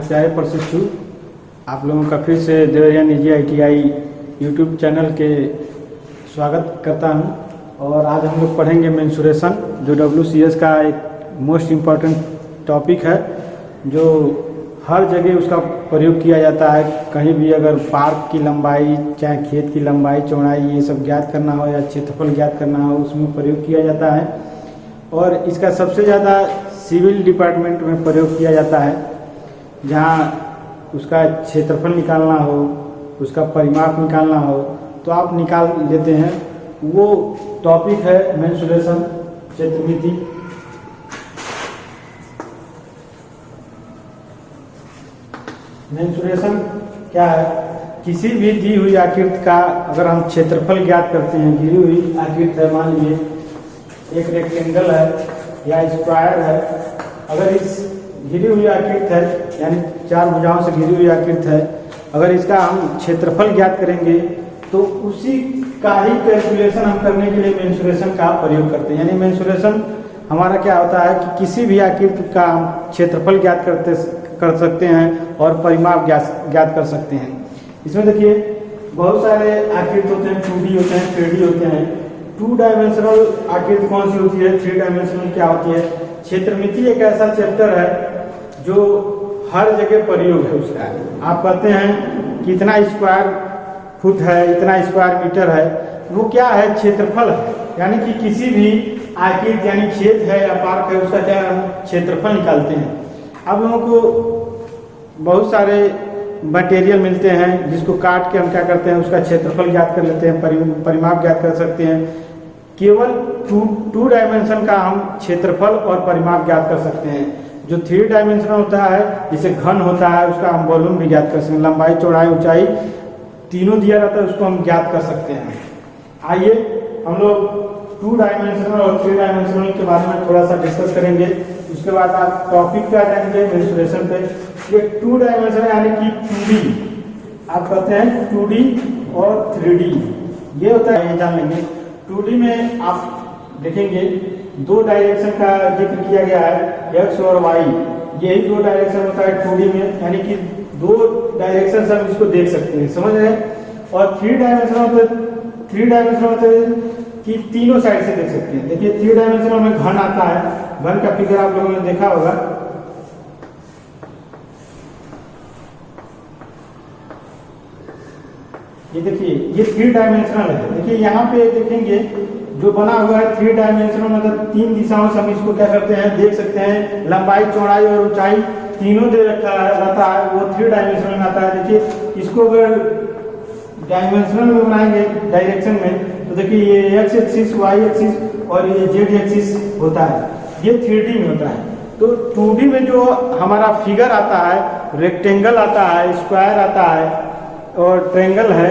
प्यारे प्रशिक्षु, आप लोगों का फिर से देवरिया निजी ITI यूट्यूब चैनल के स्वागत करता हूं। और आज हम लोग पढ़ेंगे मेंसुरेशन, जो WCS का एक मोस्ट इम्पॉर्टेंट टॉपिक है, जो हर जगह उसका प्रयोग किया जाता है। कहीं भी अगर पार्क की लंबाई, चाहे खेत की लंबाई चौड़ाई, ये सब ज्ञात करना हो या क्षेत्रफल ज्ञात करना हो, उसमें प्रयोग किया जाता है। और इसका सबसे ज़्यादा सिविल डिपार्टमेंट में प्रयोग किया जाता है, जहाँ उसका क्षेत्रफल निकालना हो, उसका परिमाप निकालना हो, तो आप निकाल लेते हैं। वो टॉपिक है मेंसुरेशन, क्षेत्रमिति। मेंसुरेशन क्या है? किसी भी दी हुई आकृति का अगर हम क्षेत्रफल ज्ञात करते हैं, गिरी हुई आकृति है, मान लीजिए एक रेक्टेंगल है या स्क्वायर है, अगर इस घिरी हुई आकृति है, यानी चार भुजाओं से घिरी हुई आकृति है, अगर इसका हम क्षेत्रफल ज्ञात करेंगे तो उसी का ही कैलकुलेशन हम करने के लिए मेंसुरेशन का प्रयोग करते हैं। यानी मेंसुरेशन हमारा क्या होता है कि किसी भी आकृति का हम क्षेत्रफल ज्ञात कर सकते हैं और परिमाप ज्ञात कर सकते हैं। इसमें देखिए बहुत सारे आकृति होते हैं, 2D होते हैं, 3D होते हैं। 2 डायमेंशनल आकृति कौन सी होती है, 3 डायमेंशनल क्या होती है? क्षेत्रमिति एक ऐसा चैप्टर है जो हर जगह प्रयोग है उसका। आप कहते हैं कि इतना स्क्वायर फुट है, इतना स्क्वायर मीटर है, वो क्या है? क्षेत्रफल है। यानी कि किसी भी आकृति, यानी खेत है या पार्क है, उसका क्या हम क्षेत्रफल निकालते हैं। आप लोगों को बहुत सारे मटेरियल मिलते हैं जिसको काट के हम क्या करते हैं, उसका क्षेत्रफल ज्ञात कर लेते हैं, परिमाप ज्ञात कर सकते हैं। केवल 2 डायमेंशन का हम क्षेत्रफल और परिमाप ज्ञात कर सकते हैं। जो 3 डायमेंशनल होता है, जिसे घन होता है, उसका हम वॉल्यूम भी ज्ञात कर सकते हैं। लंबाई, चौड़ाई, ऊंचाई तीनों दिया रहता है, उसको हम ज्ञात कर सकते हैं। आइए हम लोग 2 डायमेंशनल और 3 डायमेंशनल के बारे में थोड़ा सा डिस्कस करेंगे। उसके बाद आप टॉपिक पे आ जाएंगे मेंसुरेशन पे। ये 2 डायमेंशनल यानी कि 2D, आप कहते हैं 2D और 3D, ये होता है, ये जान लेंगे। 2D में आप देखेंगे 2 डायरेक्शन का जिक्र किया गया है, X और Y, यही 2 डायरेक्शन होता है 2D में, यानी कि 2 डायरेक्शन हम इसको देख सकते हैं, समझ रहे हैं। और 3 डायमेंशनल होते हैं कि तीनों साइड से देख सकते हैं। देखिए 3 डायमेंशनल में घन आता है, घन का फिगर आप लोगों ने देखा होगा। ये देखिए ये 3 डायमेंशनल है। देखिए यहाँ पे देखेंगे जो बना हुआ है 3 डायमेंशनल, मतलब 3 दिशाओं से हम इसको क्या करते हैं, देख सकते हैं। लंबाई, चौड़ाई और ऊंचाई तीनों दे रखा रहता है, वो 3 डायमेंशनल में आता है। देखिए इसको अगर डायमेंशनल में बनाएंगे डायरेक्शन में, तो देखिए ये X एक्सिस, Y एक्सिस और ये Z एक्सिस होता है, ये 3D में होता है। तो 2D में जो हमारा फिगर आता है, रेक्टेंगल आता है, स्क्वायर आता है और ट्रायंगल है,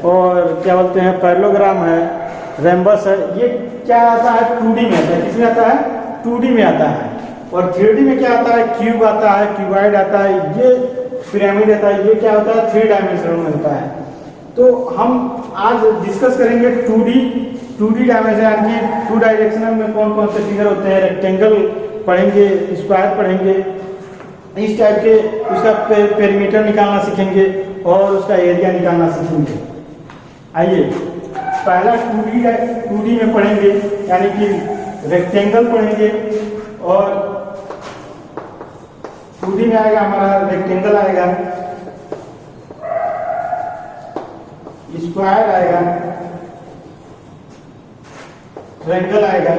और क्या बोलते हैं, पैरेललोग्राम है, रेम्बस है, ये क्या आता है? 2D में आता है। किसमें आता है? 2D में आता है। और 3D में क्या आता है? क्यूब आता है, क्यूबॉइड आता है, ये पिरामिड आता है, ये क्या होता है? 3 डायमेंशनल में होता है। तो हम आज डिस्कस करेंगे 2D डायमेंशन, यानी 2 डायरेक्शनल में कौन कौन से फिगर होते हैं। रेक्टेंगल पढ़ेंगे, स्क्वायर पढ़ेंगे, इस टाइप के उसका पेरीमीटर निकालना सीखेंगे और उसका एरिया निकालना सीखेंगे। आइए पहला 2D में पढ़ेंगे, यानी कि रेक्टेंगल पढ़ेंगे। और 2D में आएगा हमारा रेक्टेंगल आएगा, स्क्वायर आएगा, ट्रायंगल आएगा,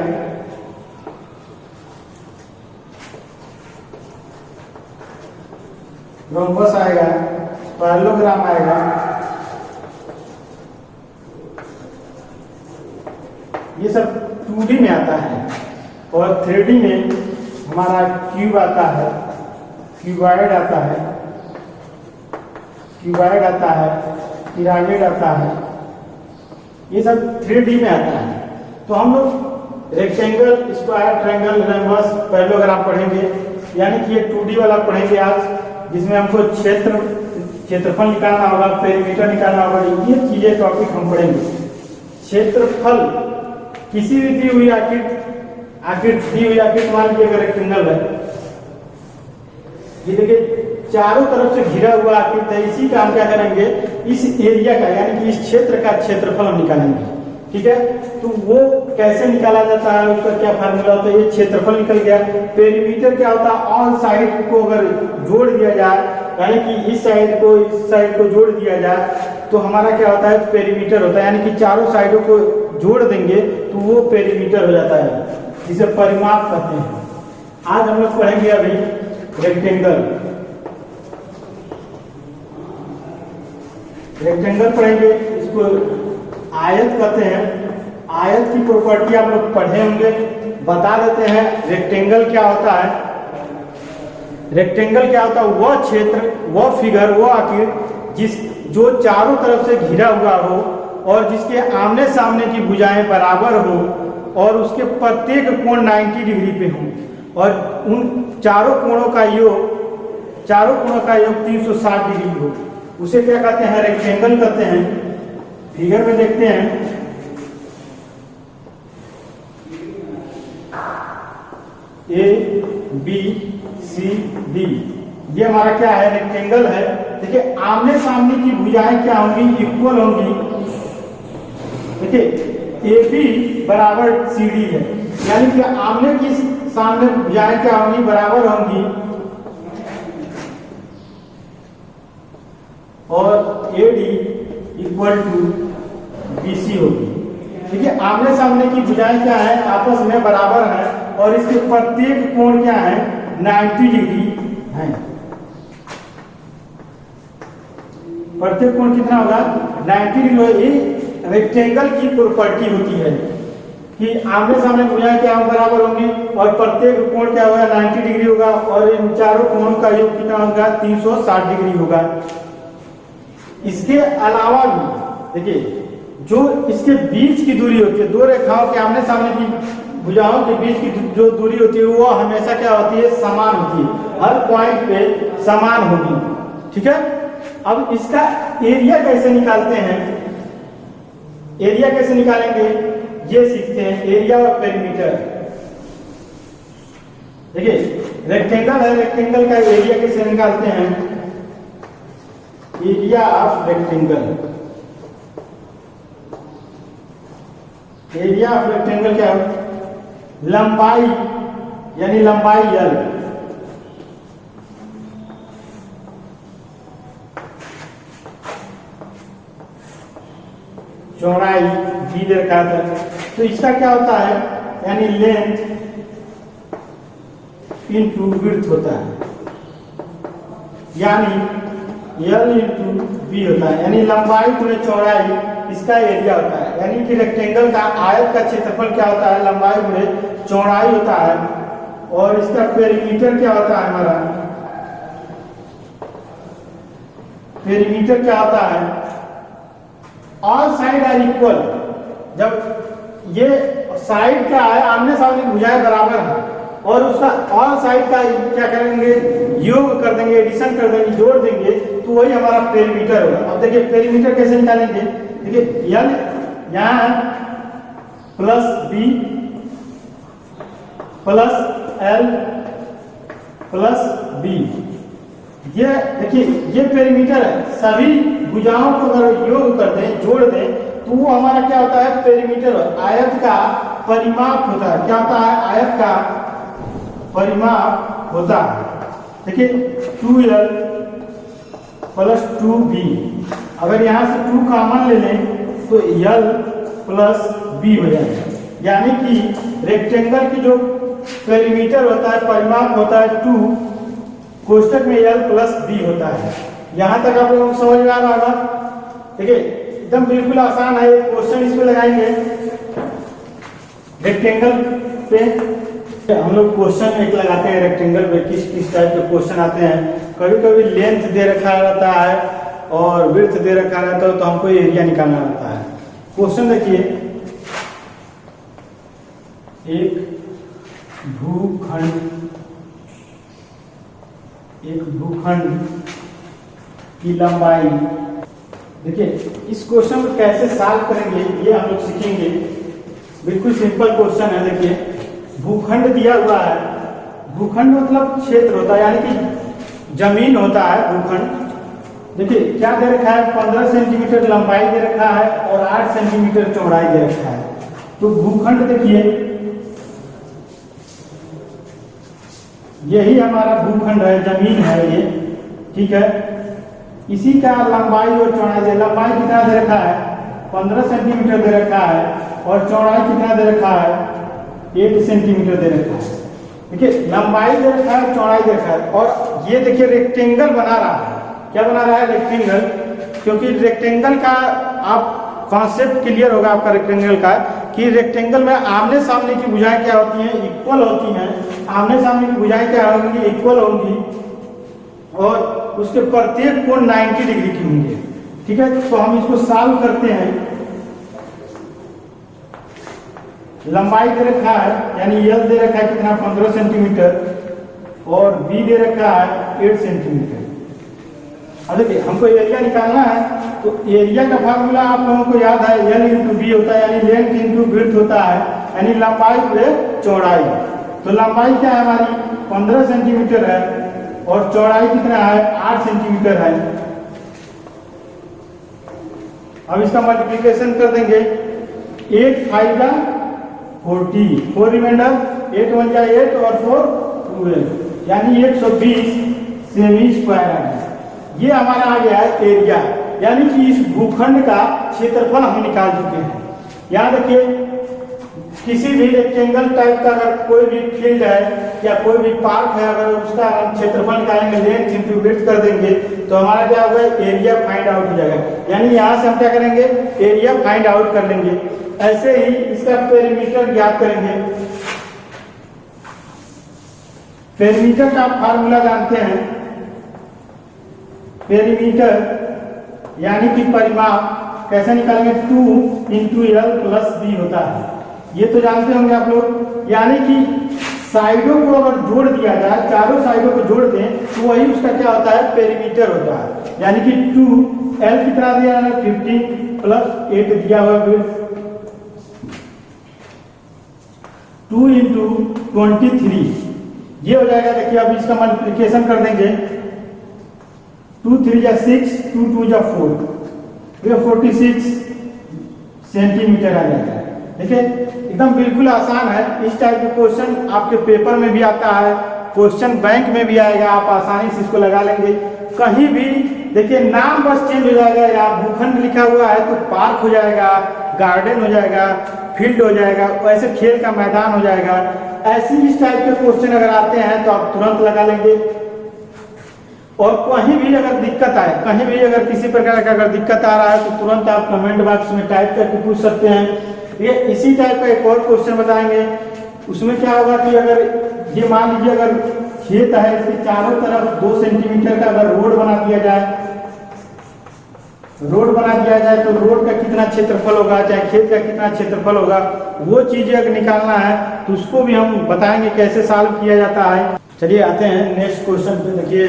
रोम्बस आएगा, पैरेललोग्राम आएगा। ये सब 2D में आता है। और 3D में हमारा क्यूब आता है, क्यूबॉइड आता है, पिरामिड आता है, ये सब 3D में आता है। तो हम लोग रेक्टेंगल, स्क्वायर, ट्रायंगल, रेम्बस, पैरेललोग्राम पढ़ेंगे, यानी कि ये 2D वाला पढ़ेंगे आज, जिसमें हमको क्षेत्रफल निकालना होगा, पेरीमीटर निकालना होगा। ये चीजें टॉपिक हम पढ़ेंगे। क्षेत्रफल किसी भी दी हुई आकृति दी हुई आकृति मान लीजिए अगर रेक्टेंगल है, ये देखिए चारों तरफ से घिरा हुआ आकृति है, इसी का हम क्या करेंगे, इस एरिया का यानी कि इस क्षेत्र का क्षेत्रफल हम निकालेंगे। ठीक है, तो वो कैसे निकाला जाता है, उसका क्या फार्मूला होता है, ये क्षेत्रफल निकल गया। पेरीमीटर क्या होता है, ऑल साइड को अगर जोड़ दिया जाए, यानी कि इस साइड को इस साइड को जोड़ दिया जाए तो हमारा क्या होता है, पेरीमीटर होता है। यानी कि चारों साइडों को जोड़ देंगे तो वो पेरीमीटर हो जाता है, जिसे परिमाप कहते हैं। आज हम लोग पढ़ेंगे अभी रेक्टेंगल। रेक्टेंगल पढ़ेंगे, इसको आयत कहते हैं। आयत की प्रॉपर्टी आप लोग पढ़े होंगे, बता देते हैं। रेक्टेंगल क्या होता है, रेक्टेंगल क्या होता है, वह क्षेत्र, वह फिगर, वह आकृति जो चारों तरफ से घिरा हुआ हो और जिसके आमने सामने की भुजाएं बराबर हो और उसके प्रत्येक कोण 90 डिग्री पे हो और उन चारों कोणों का योग 360 डिग्री हो, उसे क्या कहते हैं, रेक्टेंगल कहते हैं। फिगर में देखते हैं, ए बी सी डी, ये हमारा क्या है, रेक्टेंगल है। देखिए आमने सामने की भुजाएं क्या होंगी, इक्वल होंगी। देखिए ए बी बराबर सी डी है, यानी कि आमने की सामने भुजाएं क्या होंगी, बराबर होंगी। और A D equal to B C होगी। ठीक है, आमने सामने की भुजाएं क्या है, आपस में बराबर है और इसके प्रत्येक कोण क्या है, 90 डिग्री है। प्रत्येक कोण कितना होगा, 90 डिग्री। ये रेक्टेंगल की प्रॉपर्टी होती है कि आमने सामने भुजाएं क्या बराबर होंगी और प्रत्येक कोण क्या होगा, 90 डिग्री होगा और इन चारों कोणों का योग कितना होगा, 360 डिग्री होगा। इसके अलावा भी देखिए जो इसके बीच की दूरी होती है, दो रेखाओं के आमने सामने की भुजाओं के बीच की जो दूरी होती है वो हमेशा क्या होती है, समान होती है, हर पॉइंट पे समान होगी। ठीक है, अब इसका एरिया कैसे निकालते हैं, एरिया कैसे निकालेंगे ये सीखते हैं, एरिया और पेरीमीटर। देखिए रेक्टेंगल है, रेक्टेंगल का एरिया कैसे निकालते हैं, area of rectangle. Area of rectangle क्या है, लंबाई यानी लंबाई L, चौड़ाई B दे रखा था, तो इसका क्या होता है, यानी लेंथ इनटू विड्थ होता है, यानी L इनटू B होता है, यानी लंबाई गुणे चौड़ाई इसका एरिया होता है। यानी कि रेक्टेंगल का आयत का क्षेत्रफल क्या होता है, लंबाई गुणे चौड़ाई होता है। और इसका पेरीमीटर क्या होता है, हमारा पेरीमीटर क्या होता है, ऑल साइड आर इक्वल। जब ये साइड क्या है, आमने सामने भुजाएं बराबर है और उसका ऑल साइड का क्या करेंगे, योग कर देंगे, एडिशन कर देंगे, जोड़ देंगे, तो वही हमारा पेरीमीटर होगा। अब देखिए पेरीमीटर कैसे निकालेंगे, देखिए L यहाँ है plus B plus L plus B, ये देखिए ये पेरीमीटर है। सभी भुजाओं को अगर योग कर दें, जोड़ दें, तो वो हमारा क्या होता है, पेरीमीटर। आयत का परिमाप होता है, क्या होता है, आयत का परिमाप होता है। देखिए 2L प्लस 2B, अगर यहाँ से 2 कॉमन ले लें तो L प्लस B हो जाएगा। यानी कि रेक्टेंगल की जो पेरीमीटर होता है, परिमाप होता है 2, कोष्टक में L प्लस B होता है। यहाँ तक आप लोगों को समझ में आ रहा होगा। देखिए एकदम बिल्कुल आसान है, क्वेश्चन इस पे लगाएंगे रेक्टेंगल पे। हम लोग क्वेश्चन एक लगाते हैं रेक्टेंगल पे, किस किस टाइप के क्वेश्चन आते हैं। कभी कभी लेंथ दे रखा रहता है और विड्थ दे रखा रहता है, तो हमको एरिया निकालना रहता है। क्वेश्चन देखिए, एक भूखंड की लंबाई। देखिए इस क्वेश्चन को कैसे सॉल्व करेंगे ये हम लोग सीखेंगे। बिल्कुल सिंपल क्वेश्चन है। देखिए भूखंड दिया हुआ है, भूखंड मतलब क्षेत्र होता है, यानी कि जमीन होता है भूखंड। देखिए क्या दे रखा है, 15 सेंटीमीटर लंबाई दे रखा है और 8 सेंटीमीटर चौड़ाई दे रखा है। तो भूखंड देखिए यही हमारा भूखंड है, जमीन है ये, ठीक है। इसी का लंबाई और चौड़ाई दे, लंबाई कितना दे रखा है 15 सेंटीमीटर दे रखा है और चौड़ाई कितना दे रखा है 8 सेंटीमीटर दे रखा है। देखिए लंबाई दे रखा है, चौड़ाई दे रखा है और ये देखिए रेक्टेंगल बना रहा है। क्या बना रहा है, रेक्टेंगल। क्योंकि रेक्टेंगल का आप कॉन्सेप्ट क्लियर होगा आपका रेक्टेंगल का, कि रेक्टेंगल में आमने सामने की भुजाएं क्या होती हैं, इक्वल होती हैं। आमने सामने की भुजाएं क्या होंगी, इक्वल होंगी और उसके प्रत्येक कोण 90 डिग्री की होंगी, ठीक है। तो हम इसको सॉल्व करते हैं। लंबाई दे रखा है यानी एल दे रखा है कितना 15 सेंटीमीटर और बी दे रखा है 8 सेंटीमीटर। अब देखिए हमको एरिया निकालना है, तो एरिया का फार्मूला आप लोगों को याद है, एल इंटू बी होता है, यानी लेंथ इंटू विड्थ होता है, यानी लंबाई प्लस चौड़ाई। तो लंबाई क्या है हमारी 15 सेंटीमीटर है और चौड़ाई कितना है 8 सेंटीमीटर है। अब इसका मल्टीप्लिकेशन कर देंगे, 8 5 का 40, 4 रिमाइंडर, 8 1 जा 8 और 4 12, यानी 120 सेमी स्क्वायर आ गया। ये हमारा आ गया है एरिया, यानी कि इस भूखंड का क्षेत्रफल हम निकाल चुके हैं। याद रखिए किसी भी रेक्टेंगल टाइप का अगर कोई भी फील्ड है या कोई भी पार्क है, अगर उसका हम क्षेत्रफल निकालेंगे, लेंथ इंटू विड्थ कर देंगे, तो हमारा क्या होगा, एरिया फाइंड आउट हो जाएगा। यानी यहाँ से हम क्या करेंगे, एरिया फाइंड आउट कर लेंगे। ऐसे ही इसका पेरीमीटर ज्ञात करेंगे। पेरीमीटर का आप फार्मूला जानते हैं, पेरीमीटर यानी कि परिमाप कैसे निकालेंगे, 2 इंटू एल प्लस बी होता है, ये तो जानते होंगे आप लोग। यानी कि साइडों को अगर जोड़ दिया जाए, चारों साइडों को जोड़ दें, तो वही उसका क्या होता है, पेरीमीटर होता है। यानी कि 2 एल कितना दिया है 15 प्लस 8 दिया हुआ है, 2 इंटू 23 ये हो जाएगा। देखिए अब इसका मल्टीप्लिकेशन कर देंगे, 2 3 जा 6, 2 2 जा 4, ये 46 सेंटीमीटर आ जाएगा। देखिए एकदम बिल्कुल आसान है। इस टाइप के क्वेश्चन आपके पेपर में भी आता है, क्वेश्चन बैंक में भी आएगा, आप आसानी से इसको लगा लेंगे। कहीं भी देखिए नाम बस चेंज हो जाएगा, या भूखंड लिखा हुआ है तो पार्क हो जाएगा, गार्डन हो जाएगा, फील्ड हो जाएगा, वैसे खेल का मैदान हो जाएगा। ऐसी इस टाइप के क्वेश्चन अगर आते हैं तो आप तुरंत लगा लेंगे। और कहीं भी अगर दिक्कत आए, कहीं भी अगर किसी प्रकार का अगर दिक्कत आ रहा है, तो तुरंत आप कमेंट बॉक्स में टाइप करके पूछ सकते हैं। ये इसी टाइप का एक और क्वेश्चन बताएंगे। उसमें क्या होगा कि अगर ये मान लीजिए अगर खेत है, इसके चारों तरफ 2 सेंटीमीटर का अगर रोड बना दिया जाए, रोड बना दिया जाए, तो रोड का कितना क्षेत्रफल होगा, चाहे खेत का कितना क्षेत्रफल होगा, वो चीजें अगर निकालना है तो उसको भी हम बताएंगे कैसे सॉल्व किया जाता है। चलिए आते हैं नेक्स्ट क्वेश्चन पे। देखिए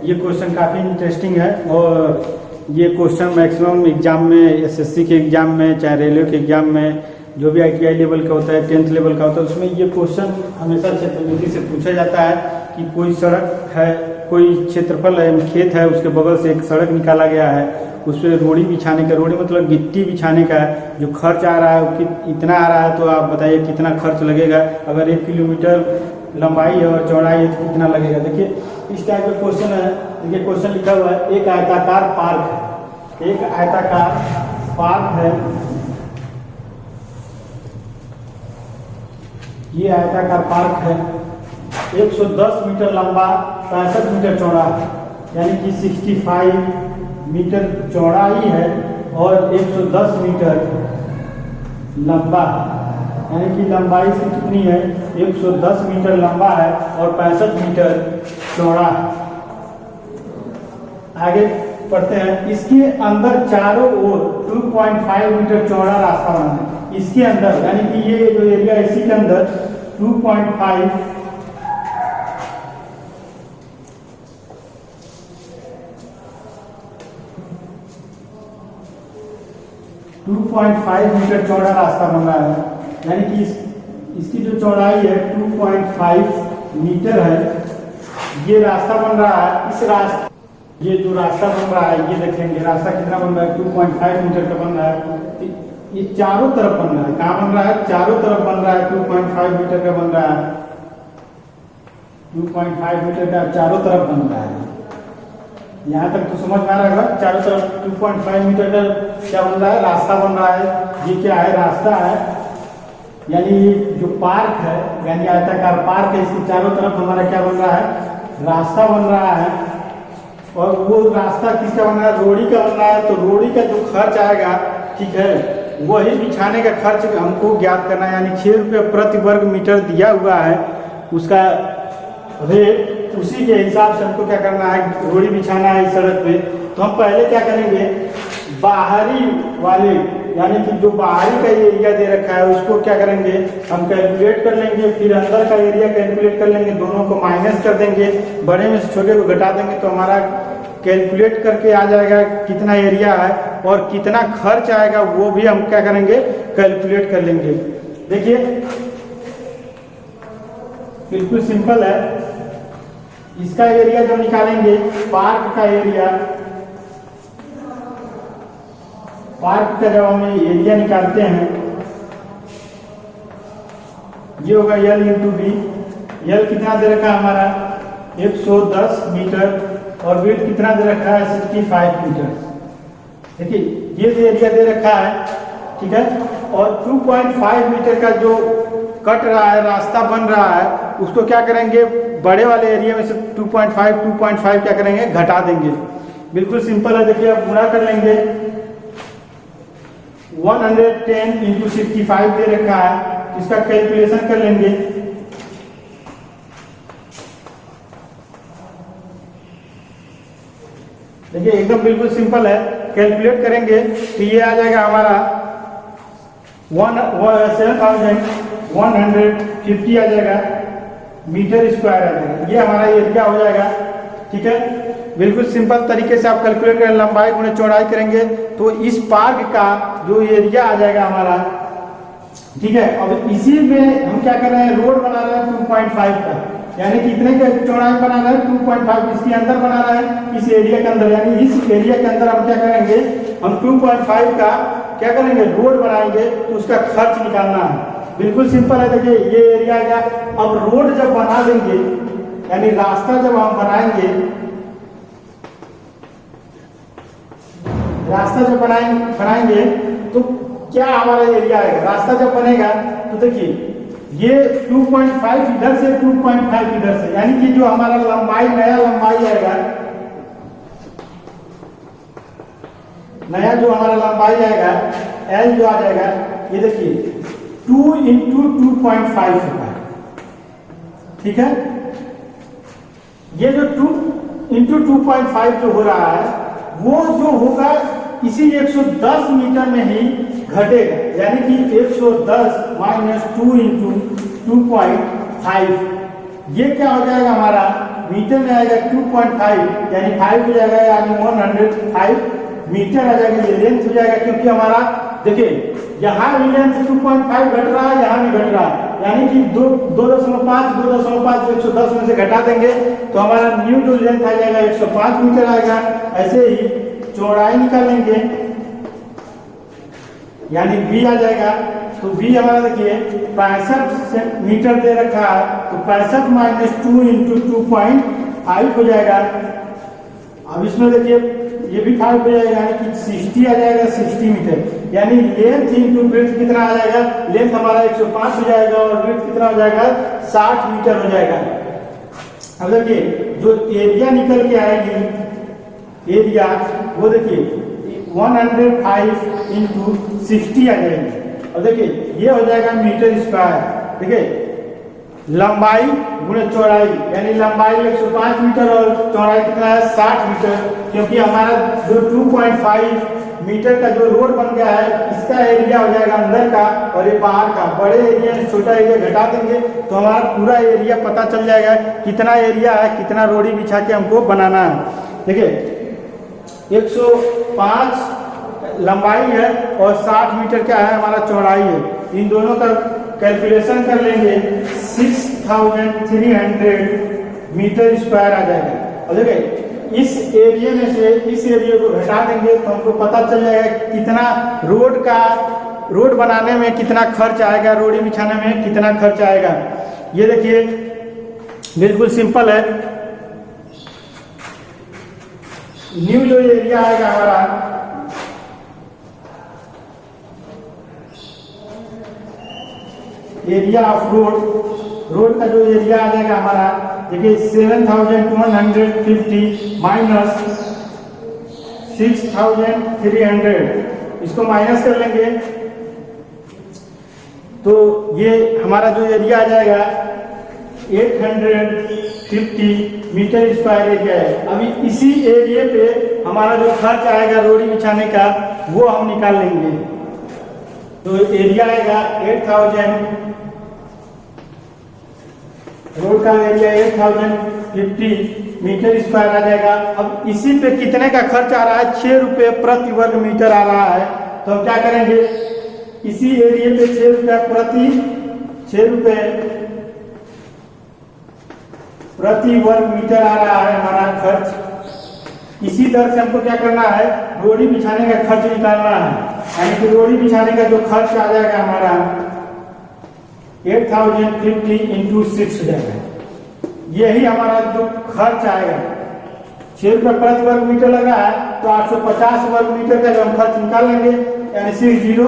ये क्वेश्चन काफी इंटरेस्टिंग है और ये क्वेश्चन मैक्सिमम एग्जाम में, एसएससी के एग्जाम में, चाहे रेलवे के एग्जाम में, जो भी आईटीआई लेवल का होता है, 10th लेवल का होता है, उसमें ये क्वेश्चन हमेशा क्षेत्रफल से पूछा जाता है कि कोई सड़क है, कोई क्षेत्रफल है, खेत है, उसके बगल से एक सड़क निकाला गया है, उस पर रोड़ी बिछाने का, रोड़ी मतलब गिट्टी बिछाने का जो खर्च आ रहा है इतना आ रहा है, तो आप बताइए कितना खर्च लगेगा। अगर 1 किलोमीटर लंबाई है और चौड़ाई है तो कितना लगेगा। देखिए इस टाइप का क्वेश्चन है। देखिए क्वेश्चन लिखा हुआ है, एक आयताकार पार्क है, एक आयताकार पार्क है, ये आयताकार पार्क है, 110 मीटर लंबा, 65 मीटर चौड़ा है, यानी कि 65 मीटर चौड़ाई है और 110 मीटर लंबा है, यानी कि लंबाई से कितनी है, 110 मीटर लंबा है और 65 मीटर चौड़ा है। आगे पढ़ते हैं। इसके अंदर चारों ओर 2.5 मीटर चौड़ा रास्ता बना है। इसके अंदर यानी कि ये जो एरिया है इसी के अंदर 2.5 मीटर चौड़ा रास्ता बन रहा है, यानी कि इसकी जो चौड़ाई है 2.5 मीटर है। ये रास्ता बन रहा है, इस रास्ते ये जो रास्ता बन रहा है ये देखेंगे रास्ता कितना बन रहा है, 2.5 मीटर का बन रहा है। ये चारों तरफ बन रहा है, कहाँ बन रहा है, चारों तरफ बन रहा है, 2.5 मीटर का बन रहा है, 2.5 मीटर का चारों तरफ बन रहा है। यहाँ तक तो समझ में आ रहा है, चारों तरफ 2.5 मीटर का क्या बन रहा है, रास्ता बन रहा है। ये क्या है, रास्ता है, यानी जो पार्क है, यानी आयताकार पार्क है, इसके चारों तरफ हमारा क्या बन रहा है, रास्ता बन रहा है। और वो रास्ता किसका बन रहा है, रोड़ी का बन रहा है। तो रोड़ी का जो खर्च आएगा, ठीक है, वही बिछाने का खर्च हमको ज्ञात करना है, यानी 6 रुपये प्रति वर्ग मीटर दिया हुआ है, उसका रेट उसी के हिसाब से हमको क्या करना है, रोड़ी बिछाना है इस सड़क पे। तो हम पहले क्या करेंगे, बाहरी वाले यानी कि जो बाहरी का एरिया दे रखा है उसको क्या करेंगे, हम कैलकुलेट कर लेंगे, फिर अंदर का एरिया कैलकुलेट कर लेंगे, दोनों को माइनस कर देंगे, बड़े में से छोटे को घटा देंगे, तो हमारा कैलकुलेट करके आ जाएगा कितना एरिया है और कितना खर्च आएगा, वो भी हम क्या करेंगे, कैलकुलेट कर लेंगे। देखिए बिल्कुल सिंपल है, इसका एरिया जो निकालेंगे, पार्क का एरिया, पार्क का जब हम एरिया निकालते हैं, ये होगा L इंटू बी। L कितना दे रखा है हमारा, 110 मीटर और विड्थ कितना दे रखा है, 65 मीटर। देखिए ये जो एरिया दे रखा है, ठीक है, और 2.5 मीटर का जो कट रहा है, रास्ता बन रहा है, उसको क्या करेंगे, बड़े वाले एरिया में से 2.5 क्या करेंगे, घटा देंगे। बिल्कुल सिंपल है, देखिए अब गुणा कर लेंगे, 110 इंटू 65 दे रखा है, इसका कैलकुलेशन कर लेंगे। देखिए एकदम बिल्कुल सिंपल है, कैलकुलेट करेंगे तो ये आ जाएगा हमारा 7150 आ जाएगा मीटर स्क्वायर आ जाएगा, ये हमारा एरिया हो जाएगा। ठीक है, बिल्कुल सिंपल तरीके से आप कैलकुलेट करें, लंबाई गुणे चौड़ाई करेंगे तो इस पार्क का जो एरिया आ जाएगा हमारा। ठीक है, अब इसी में हम क्या कर रहे हैं, रोड बना रहे हैं 2.5 का, यानी कितने का चौड़ाई बना रहे हैं, 2.5 इसके अंदर बना रहे हैं, इस एरिया के अंदर, यानी इस एरिया के अंदर हम क्या करेंगे, हम 2.5 का क्या करेंगे, रोड बनाएंगे, तो उसका खर्च निकालना है। बिल्कुल सिंपल है, देखिए ये एरिया आ गया। अब रोड जब बना देंगे, यानी रास्ता जब हम बनाएंगे, रास्ता जब बनाएंगे तो क्या हमारा एरिया आएगा, रास्ता जब बनेगा तो देखिए ये 2.5 इधर से 2.5 इधर से, यानी कि जो हमारा लंबाई, नया लंबाई आएगा, नया जो हमारा लंबाई आएगा L जो आ जाएगा, ये देखिए 2 इंटू 2.5 होगा। ठीक है, ये जो 2 इंटू 2.5 जो हो रहा है, वो जो होगा इसी 110 मीटर में ही घटेगा, यानी कि 110 माइनस 2 इंटू 2.5, ये क्या हो जाएगा हमारा, मीटर में आएगा 2.5, यानी 5 हो जाएगा, यानी 105 मीटर आ जाएगा, ये लेंथ हो जाएगा। क्योंकि हमारा देखिए यहाँ भी लेंथ 2.5 घट रहा है, यहाँ भी घट रहा है, यानी कि 2.5 110 में से घटा देंगे तो हमारा न्यू जो लेंथ आ जाएगा 105 मीटर आएगा। ऐसे ही चौड़ाई निकालेंगे, यानी बी आ जाएगा, तो बी हमारा देखिए 65 मीटर दे रखा है, तो 65 माइनस 2 इंटू 2.5 हो जाएगा। अब इसमें देखिए ये भी 5 हो जाएगा, यानी कि 60 आ जाएगा, 60 मीटर, यानी लेंथ इंटू विड्थ कितना आ जाएगा, लेंथ हमारा 105 हो जाएगा और विड्थ कितना हो जाएगा, 60 मीटर हो जाएगा। अब देखिए जो एरिया निकल के आएगी, एरिया वो देखिए 105 इंटू 60 आ जाएगी। और देखिए ये हो जाएगा मीटर स्क्वायर। देखिए लंबाई गुणे चौड़ाई, यानी लंबाई 105 मीटर और चौड़ाई कितना है, 60 मीटर। क्योंकि हमारा जो 2.5 मीटर का जो रोड बन गया है, इसका एरिया हो जाएगा अंदर का और ये बाहर का, बड़े एरिया से छोटा एरिया घटा देंगे तो हमारा पूरा एरिया पता चल जाएगा कितना एरिया है, कितना रोड़ी बिछा के हमको बनाना है। देखिए 105 लंबाई है और 60 मीटर क्या है, हमारा चौड़ाई है। इन दोनों का कैलकुलेशन कर लेंगे, 6300 मीटर स्क्वायर आ जाएगा। और देखिए इस एरिया में से इस एरिया को घटा देंगे तो हमको पता चल जाएगा कितना रोड बनाने में कितना खर्च आएगा, रोडी बिछाने में कितना खर्च आएगा। ये देखिए बिल्कुल सिंपल है। न्यू जो एरिया आएगा हमारा, एरिया ऑफ रोड का जो एरिया आ जाएगा हमारा, देखिए 7150 माइनस 6300, इसको माइनस कर लेंगे तो ये हमारा जो एरिया आ जाएगा 850 मीटर स्क्वायर एरिया है। अभी इसी एरिया पे हमारा जो खर्च आएगा रोडी बिछाने का वो हम निकाल लेंगे। तो एरिया आएगा 8000, रोड का एरिया 8050 मीटर स्क्वायर आ जाएगा। अब इसी पे कितने का खर्च आ रहा है, 6 रुपये प्रति वर्ग मीटर आ रहा है। तो हम क्या करेंगे, इसी एरिया पे 6 रुपये प्रति वर्ग मीटर आ रहा है हमारा खर्च। इसी दर से हमको क्या करना है, रोडी बिछाने का खर्च निकालना है। यानी कि रोडी बिछाने का जो खर्च आ जाएगा हमारा 8050 इंटू 6 हो जाएगा। यही हमारा जो खर्च आएगा, 6 रुपये प्रति वर्ग मीटर लग रहा है तो 850 वर्ग मीटर का जो हम खर्च निकाल लेंगे, यानी 60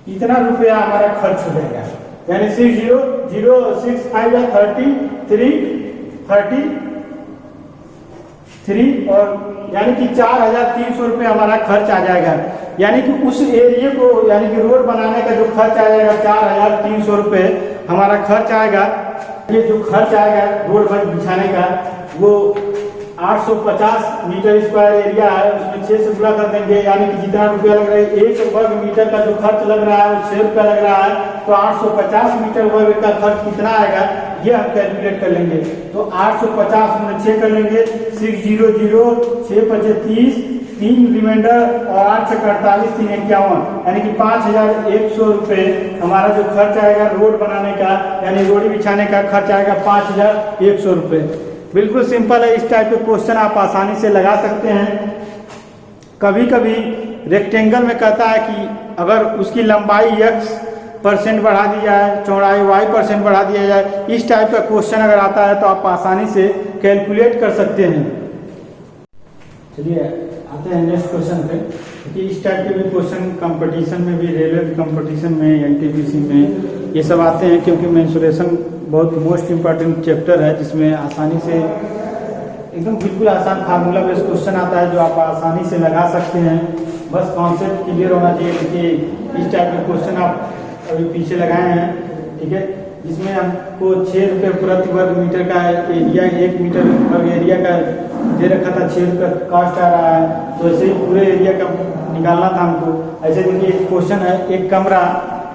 इतना रुपया हमारा खर्च हो जाएगा। यानी 60 33 और यानी कि 4300 रुपये हमारा खर्च आ जाएगा। यानी कि उस एरिया को, यानी कि रोड बनाने का जो खर्च आ जाएगा 4300 रुपये हमारा खर्च आएगा। ये जो खर्च आएगा रोड बिछाने का वो 850 मीटर स्क्वायर एरिया है, उसमें 6 से गुणा कर देंगे। यानी कि जितना रुपया लग रहा है, 1 वर्ग मीटर का जो खर्च लग रहा है वो 6 रुपया लग रहा है, तो 850 मीटर वर्ग का खर्च कितना आएगा ये हम कैलकुलेट कर लेंगे। तो 850 में 6 कर लेंगे, 600 6 5 30 3 रिमाइंडर और 8 से 48 3 51, यानी कि 5100 रुपये हमारा जो खर्च आएगा रोड बनाने का, यानी रोडी बिछाने का खर्च आएगा 5100 रुपये। बिल्कुल सिंपल है। इस टाइप के क्वेश्चन आप आसानी से लगा सकते हैं। कभी कभी रेक्टेंगल में कहता है कि अगर उसकी लंबाई x% बढ़ा दी जाए, चौड़ाई y% बढ़ा दिया जाए, इस टाइप का क्वेश्चन अगर आता है तो आप आसानी से कैलकुलेट कर सकते हैं। चलिए आते हैं नेक्स्ट क्वेश्चन पे, क्योंकि इस टाइप के भी क्वेश्चन कंपटीशन में भी, रेलवे कंपटीशन में, एनटीपीसी में ये सब आते हैं, क्योंकि मेंसुरेशन बहुत मोस्ट इम्पॉर्टेंट चैप्टर है जिसमें आसानी से एकदम बिल्कुल आसान फार्मूला बेस्ड क्वेश्चन आता है जो आप आसानी से लगा सकते हैं। बस कॉन्सेप्ट क्लियर होना चाहिए। क्योंकि इस टाइप के क्वेश्चन आप अभी पीछे लगाए हैं, ठीक है, जिसमें हमको 6 रुपये प्रति वर्ग मीटर का एरिया, 1 मीटर वर्ग एरिया का दे रखा था, 6 रुपये कॉस्ट आ रहा है। तो ऐसे ही पूरे एरिया का निकालना था हमको। ऐसे देखिए एक क्वेश्चन है, एक कमरा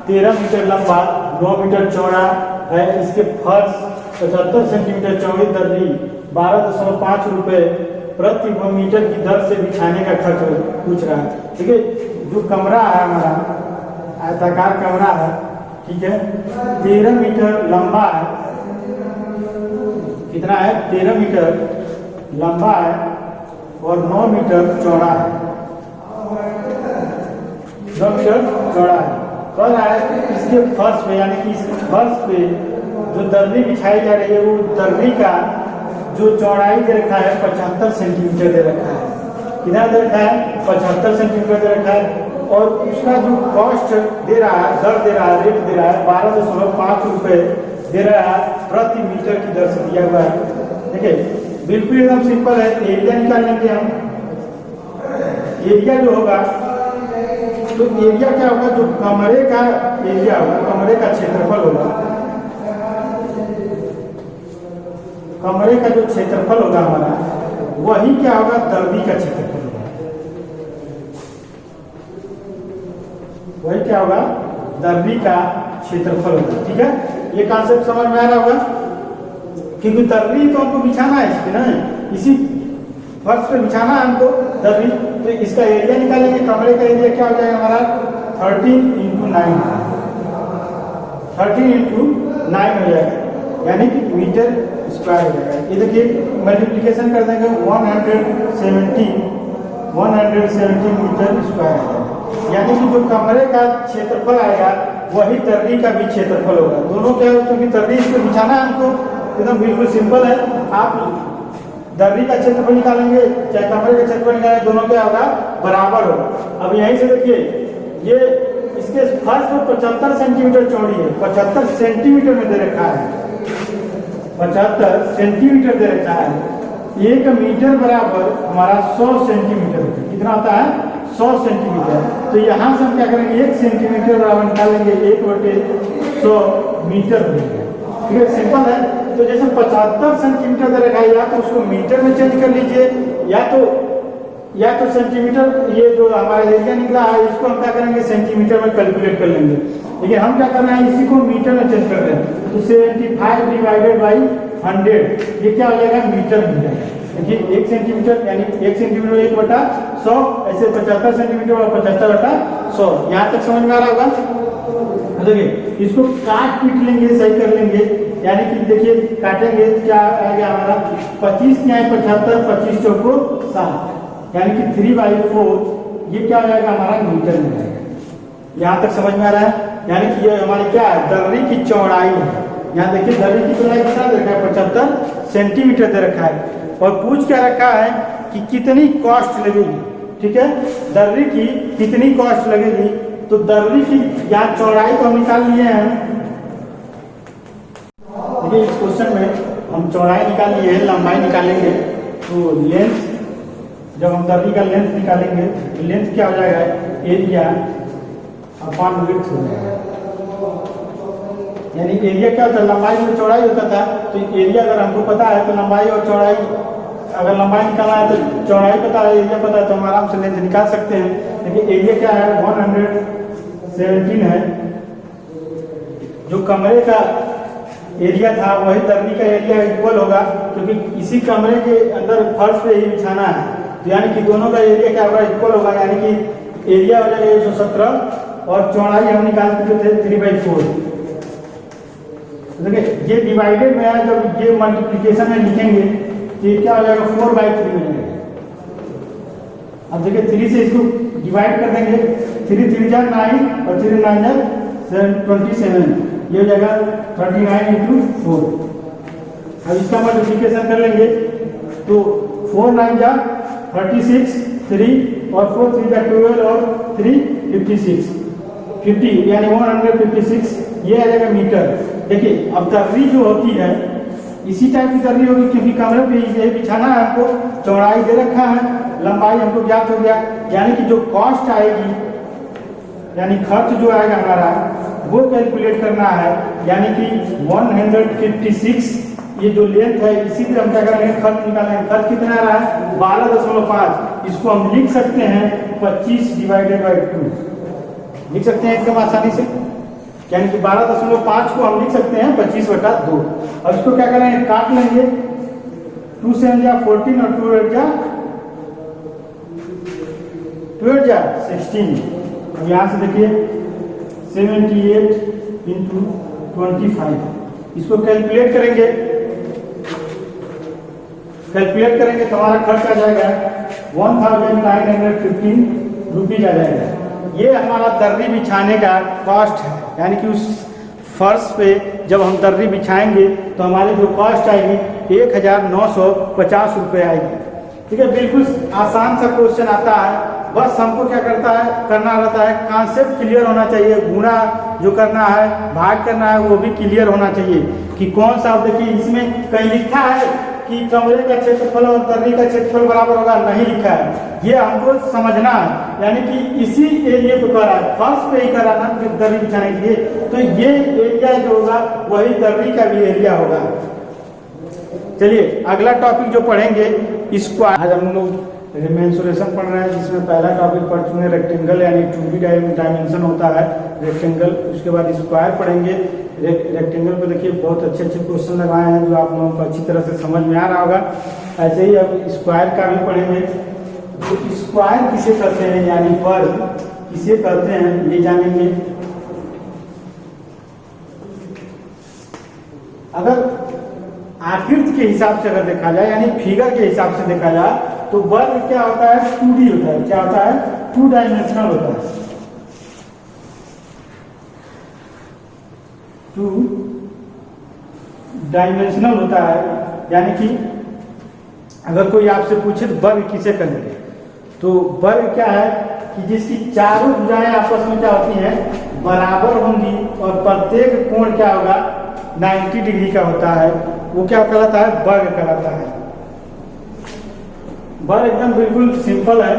13 मीटर लंबा, 9 मीटर चौड़ा है, इसके फर्श 75 सेंटीमीटर चौड़ी, दर्री 12.5 रुपये प्रति मीटर की दर से बिछाने का खर्च पूछ रहा है। ठीक है, जो कमरा है हमारा आयताकार कमरा है, ठीक है, 13 मीटर लंबा है, कितना है 13 मीटर लंबा है और 9 मीटर चौड़ा है, 9 मीटर चौड़ा है। कह रहा है इसके फर्श पे, यानी कि इस फर्श पे जो दर्री बिछाई जा रही है वो दर्री का जो चौड़ाई दे रखा है 75 सेंटीमीटर दे रखा है। कितना दे रखा है 75 सेंटीमीटर दे रखा है। और उसका जो कॉस्ट दे रहा है, दर दे रहा है, रेट दे रहा है 12.5 रुपये दे रहा है प्रति मीटर की दर से दिया हुआ है। देखिए बिल्कुल एकदम सिंपल है। एरिया निकाल लेंगे हम। एरिया जो होगा तो एरिया क्या होगा, जो कमरे का एरिया होगा, कमरे का क्षेत्रफल होगा, कमरे का जो क्षेत्रफल होगा हमारा, वही क्या होगा दर्री का क्षेत्रफल होगा। वही क्या होगा दर्री का क्षेत्रफल होगा। ठीक है, ये कॉन्सेप्ट समझ में आ रहा होगा। क्योंकि दर्री तो हमको बिछाना है इसके ना, इसी फर्श पे बिछाना है हमको दर्री। तो इसका एरिया निकालेंगे। कमरे का एरिया क्या हो जाएगा हमारा 13 × 9, 13 इंटू 9 हो जाएगा, यानी कि मीटर स्क्वायर हो जाएगा। ये देखिए मल्टीप्लिकेशन कर देंगे 170 मीटर स्क्वायर है, यानी कि जो कमरे का क्षेत्रफल आएगा वही दर्री का भी क्षेत्रफल होगा। दोनों क्या है, क्योंकि दर्री इस पर बिछाना है हमको, एकदम बिल्कुल सिंपल है। आप दर्री का क्षेत्रफल निकालेंगे चाहे कमरे का क्षेत्रफल निकालेंगे, दोनों क्या होगा, बराबर होगा। अब यहीं से देखिए ये इसके फर्श में 75 सेंटीमीटर चौड़ी है, 75 सेंटीमीटर में दे रखा है, 75 सेंटीमीटर दे रखा है। 1 मीटर बराबर हमारा 100 सेंटीमीटर, कितना होता है 100 सेंटीमीटर। तो यहाँ से हम क्या करेंगे, 1 सेंटीमीटर बराबर निकालेंगे 1/100 मीटर बनेगा। ठीक है, सिंपल है। तो जैसे 75 सेंटीमीटर दे रखा है, या तो उसको मीटर में चेंज कर लीजिए, या तो सेंटीमीटर, ये जो हमारा एरिया निकला है इसको हम क्या करेंगे सेंटीमीटर में कैलकुलेट कर लेंगे। लेकिन हम क्या कर रहे हैं, इसी को मीटर में चेंज कर रहे हैं। तो 75 डिवाइडेड बाई 100, ये क्या हो जाएगा, मीटर मिल जाएगा। देखिए 1 सेंटीमीटर यानी 1 सेंटीमीटर 1/100, ऐसे 75 सेंटीमीटर और 75/100। यहाँ तक समझ में आ रहा होगा। देखिए इसको काट पीट लेंगे, सही कर लेंगे, यानी कि देखिए काटेंगे क्या आएगा हमारा 25 क्या है 75, 25 चौको 60, यानी कि 3/4, ये क्या हो जाएगा हमारा मीटर में जाएगा। यहाँ तक समझ में आ रहा है। यानी कि ये हमारी क्या है, दर्री की चौड़ाई है। यहाँ देखिए दर्री की चौड़ाई कितना दे रखा है, 75 सेंटीमीटर दे रखा है, और पूछ क्या रखा है कि कितनी कॉस्ट लगेगी। ठीक है, दर्री की कितनी कॉस्ट लगेगी। तो दर्री की यहाँ चौड़ाई तो हम निकाल लिए हैं। देखिए इस क्वेश्चन में हम चौड़ाई निकाल लिए हैं, लंबाई निकालेंगे। तो लेंथ, जब हम दर्री का लेंथ निकालेंगे, लेंथ क्या हो जाएगा, एरिया अपॉन विड्थ हो जाएगा। यानी एरिया क्या होता है, लंबाई में चौड़ाई होता था, तो एरिया अगर हमको पता है तो लंबाई और चौड़ाई, अगर लंबाई निकालना है तो चौड़ाई पता है, एरिया पता है, तो हम आराम से लेंथ निकाल सकते हैं। देखिए एरिया क्या है 117 है, जो कमरे का एरिया था वही दर्री का एरिया इक्वल होगा, क्योंकि इसी कमरे के अंदर फर्श पे ही बिछाना है। तो यानी कि दोनों का एरिया क्या होगा, इक्वल होगा, यानी कि एरिया हो जाएगा 117 और चौड़ाई हम निकाल चुके थे 3/4। देखिए ये डिवाइडेड में है, जब ये मल्टीप्लिकेशन में लिखेंगे तो ये क्या हो जाएगा 4/3 हो जाएगा। अब देखिए 3 से इसको डिवाइड कर देंगे, 3 3 जा 9 और 3 9 जा 27, ये हो जाएगा 39 × 4। अब इसका मल्टीप्लिकेशन कर लेंगे तो 4 9 जा 36, 3 और 4 3 जा 12 और 3 56, 50 यानी 156, ये आ जाएगा मीटर। देखिए अब दर्री जो होती है इसी टाइप की दर्री होगी, क्योंकि कमरे पे यही बिछाना है हमको, चौड़ाई दे रखा है, लंबाई हमको ज्ञात हो गया, यानी कि जो कॉस्ट आएगी, यानी खर्च जो आएगा हमारा वो कैलकुलेट करना है। यानी कि 156, ये जो लेंथ है इसी पे हम क्या करेंगे, खर्च निकालेंगे। खर्च कितना आ रहा है 12.5, इसको हम लिख सकते हैं 25/2, लिख सकते हैं एकदम आसानी से, यानी कि 12.5 को हम लिख सकते हैं 25/2। अब इसको क्या करेंगे, काट लेंगे, 2 7 जा 14 और 2 8 जा 16। अब यहाँ से देखिए 78 × 25, इसको कैलकुलेट करेंगे तो हमारा खर्च आ जाएगा 1915 रुपीज आ जाएगा। ये हमारा दर्री बिछाने का कॉस्ट है, यानी कि उस फर्श पे जब हम दर्री बिछाएंगे तो हमारी जो कॉस्ट आएगी 1950 रुपये आएगी। ठीक है, बिल्कुल आसान सा क्वेश्चन आता है, बस हमको क्या करना रहता है, कॉन्सेप्ट क्लियर होना चाहिए, गुणा जो करना है, भाग करना है, वो भी क्लियर होना चाहिए कि कौन सा। देखिए इसमें कहीं लिखा है कि कमरे का क्षेत्रफल और दर्री का क्षेत्रफल बराबर होगा, नहीं लिखा है, ये हमको समझना है। यानी कि इसी एरिया को कर रहा है, फर्श पे ही कर रहा है ना दर्री बिछाने के लिए, तो ये एरिया जो होगा वही दर्री का भी एरिया होगा। चलिए अगला टॉपिक जो पढ़ेंगे स्क्वायर। आज हम लोग मेंसुरेशन पढ़ रहे हैं, जिसमें पहला टॉपिक पढ़ चुके हैं रेक्टेंगल, यानी 2D डायमेंशन होता है रेक्टेंगल। उसके बाद स्क्वायर पढ़ेंगे। रेक्टेंगल पे देखिए बहुत अच्छे क्वेश्चन लगाए हैं जो आप लोगों को अच्छी तरह से समझ में आ रहा होगा। ऐसे ही अब स्क्वायर का भी पढ़ेंगे। तो स्क्वायर किसे कहते हैं, यानी वर्ग किसे कहते हैं, ये जानेंगे। अगर आकृति के हिसाब से अगर देखा जाए यानी फिगर के हिसाब से देखा जाए तो वर्ग क्या होता है 2D होता है। क्या होता है 2 डायमेंशनल होता है। 2 डायमेंशनल होता है यानी कि अगर कोई आपसे पूछे तो वर्ग किसे कहेंगे तो वर्ग क्या है कि जिसकी चारों भुजाएं आपस में क्या होती हैं बराबर होंगी और प्रत्येक कोण क्या होगा 90 डिग्री का होता है, वो क्या कहलाता है वर्ग कहलाता है। वर्ग एकदम बिल्कुल सिंपल है।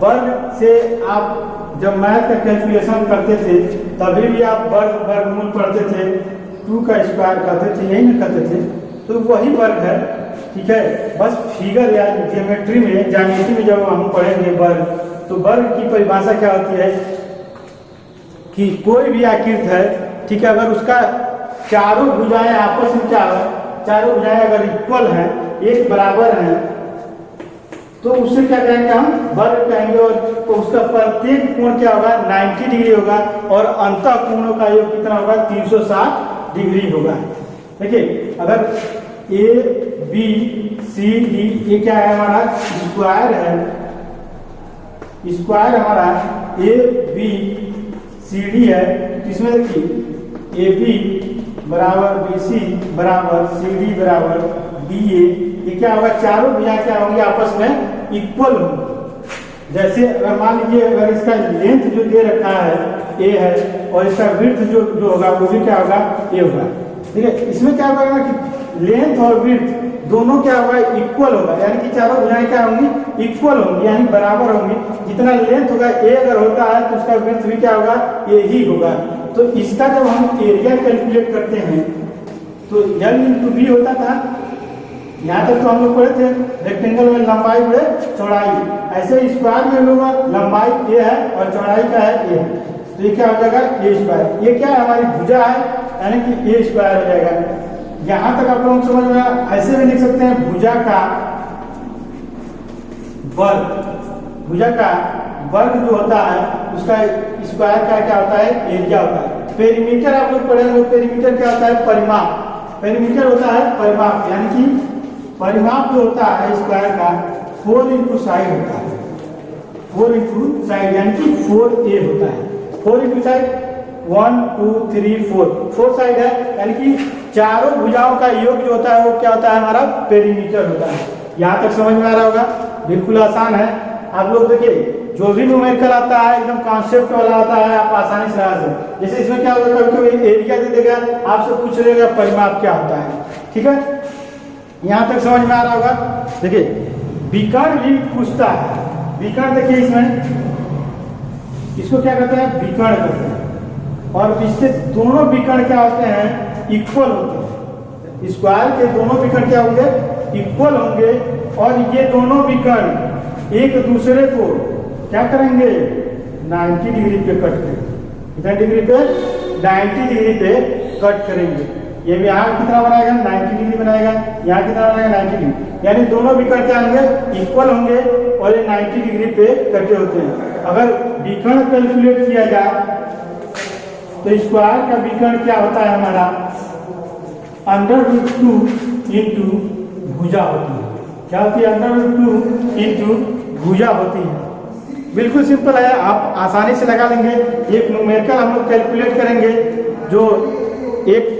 वर्ग से आप जब मैथ का कैलकुलेशन करते थे तभी भी आप वर्गमूल पढ़ते थे, 2 का स्क्वायर करते थे, यही ना करते थे, तो वही वर्ग है। ठीक है, बस फिगर या ज्योमेट्री में ज्यामिति में जब हम पढ़ेंगे वर्ग तो वर्ग की परिभाषा क्या होती है कि कोई भी आकृति है, ठीक है, अगर उसका चारों भुजाएं आपस में क्या है, चारों भुजाएं अगर इक्वल हैं, एक बराबर हैं, तो उससे क्या कहेंगे हम वर्ग कहेंगे। और तो उसका प्रत्येक कोण क्या होगा 90 डिग्री होगा और अंतः कोणों का योग कितना होगा 360 डिग्री होगा। देखिए अगर ए बी सी डी ये क्या है हमारा स्क्वायर है, स्क्वायर हमारा ए बी सी डी है, इसमें देखिए ए बी बराबर बी सी बराबर सी डी बराबर डी ए, ये क्या होगा चारों भुजाएं क्या होंगी आपस में इक्वल होंगी। जैसे अगर मान लीजिए अगर इसका लेंथ जो दे रखा है ए है और इसका विड्थ जो होगा वो भी क्या होगा ए होगा। ठीक है, इसमें क्या होगा कि लेंथ और विड्थ दोनों क्या होगा इक्वल होगा, यानी कि चारों भुजाएं क्या होंगी इक्वल होंगी यानी बराबर होंगी। जितना लेंथ होगा ए अगर होता है तो उसका विड्थ भी क्या होगा ए ही होगा। तो इसका जब हम एरिया कैलकुलेट करते हैं तो L × B होता था। यहाँ तक तो हम लोग पढ़े थे रेक्टेंगल में लंबाई बड़े चौड़ाई, ऐसे स्क्वायर में होगा लंबाई ए है और चौड़ाई का है ए, तो ये क्या हो जाएगा ए स्क्वायर। ये क्या है हमारी भुजा है यानी कि ए स्क्वायर हो जाएगा। यहाँ तक आप लोग समझ में ऐसे भी लिख सकते हैं भुजा का वर्ग, भुजा का वर्ग जो होता है उसका स्क्वायर का क्या होता है एरिया होता है। पेरीमीटर आप लोग पढ़ेंगे, पेरीमीटर क्या होता है परिमाप, पेरीमीटर होता है परिमाप, यानी कि परिमाप जो होता है स्क्वायर का 4 × साइड होता है, 4 × साइड यानी कि 4a होता है। 4 × साइड 1 2 3 4 साइड है, यानी कि चारों भुजाओं का योग जो होता है वो क्या होता है हमारा पेरीमीटर होता है। यहाँ तक समझ में आ रहा होगा, बिल्कुल आसान है। आप लोग देखिए जो भी न्यूमेरिकल आता है एकदम कॉन्सेप्ट वाला आता है, आप आसानी से लगा सकते। जैसे इसमें क्या होगा कभी कभी एरिया दे देगा, आपसे पूछ लेगा परिमाप क्या होता है। ठीक है, यहाँ तक समझ में आ रहा होगा। देखिए विकर्ण भी पूछता है, विकर्ण देखिए इसमें इसको क्या कहते हैं विकर्ण कहते हैं, और इसके दोनों विकर्ण क्या होते हैं इक्वल होते हैं। स्क्वायर के दोनों विकर्ण क्या होंगे इक्वल होंगे और ये दोनों विकर्ण एक दूसरे को क्या करेंगे 90 डिग्री पे कट करेंगे। कितने डिग्री पे 90 डिग्री पे कट करेंगे। ये भी यहाँ कितना बनाएगा 90 डिग्री बनाएगा, यहाँ कितना बनाएगा 90 डिग्री, यानी दोनों विकर्ण क्या होंगे इक्वल होंगे और ये 90 डिग्री पे कटे होते हैं। अगर विकर्ण कैलकुलेट किया जाए तो स्क्वायर का विकर्ण क्या होता है हमारा √2 × भुजा होती है। क्या होती है √2 × भुजा होती है। बिल्कुल सिंपल है, आप आसानी से लगा लेंगे। एक न्यूमेरिकल हम लोग कैलकुलेट करेंगे जो एक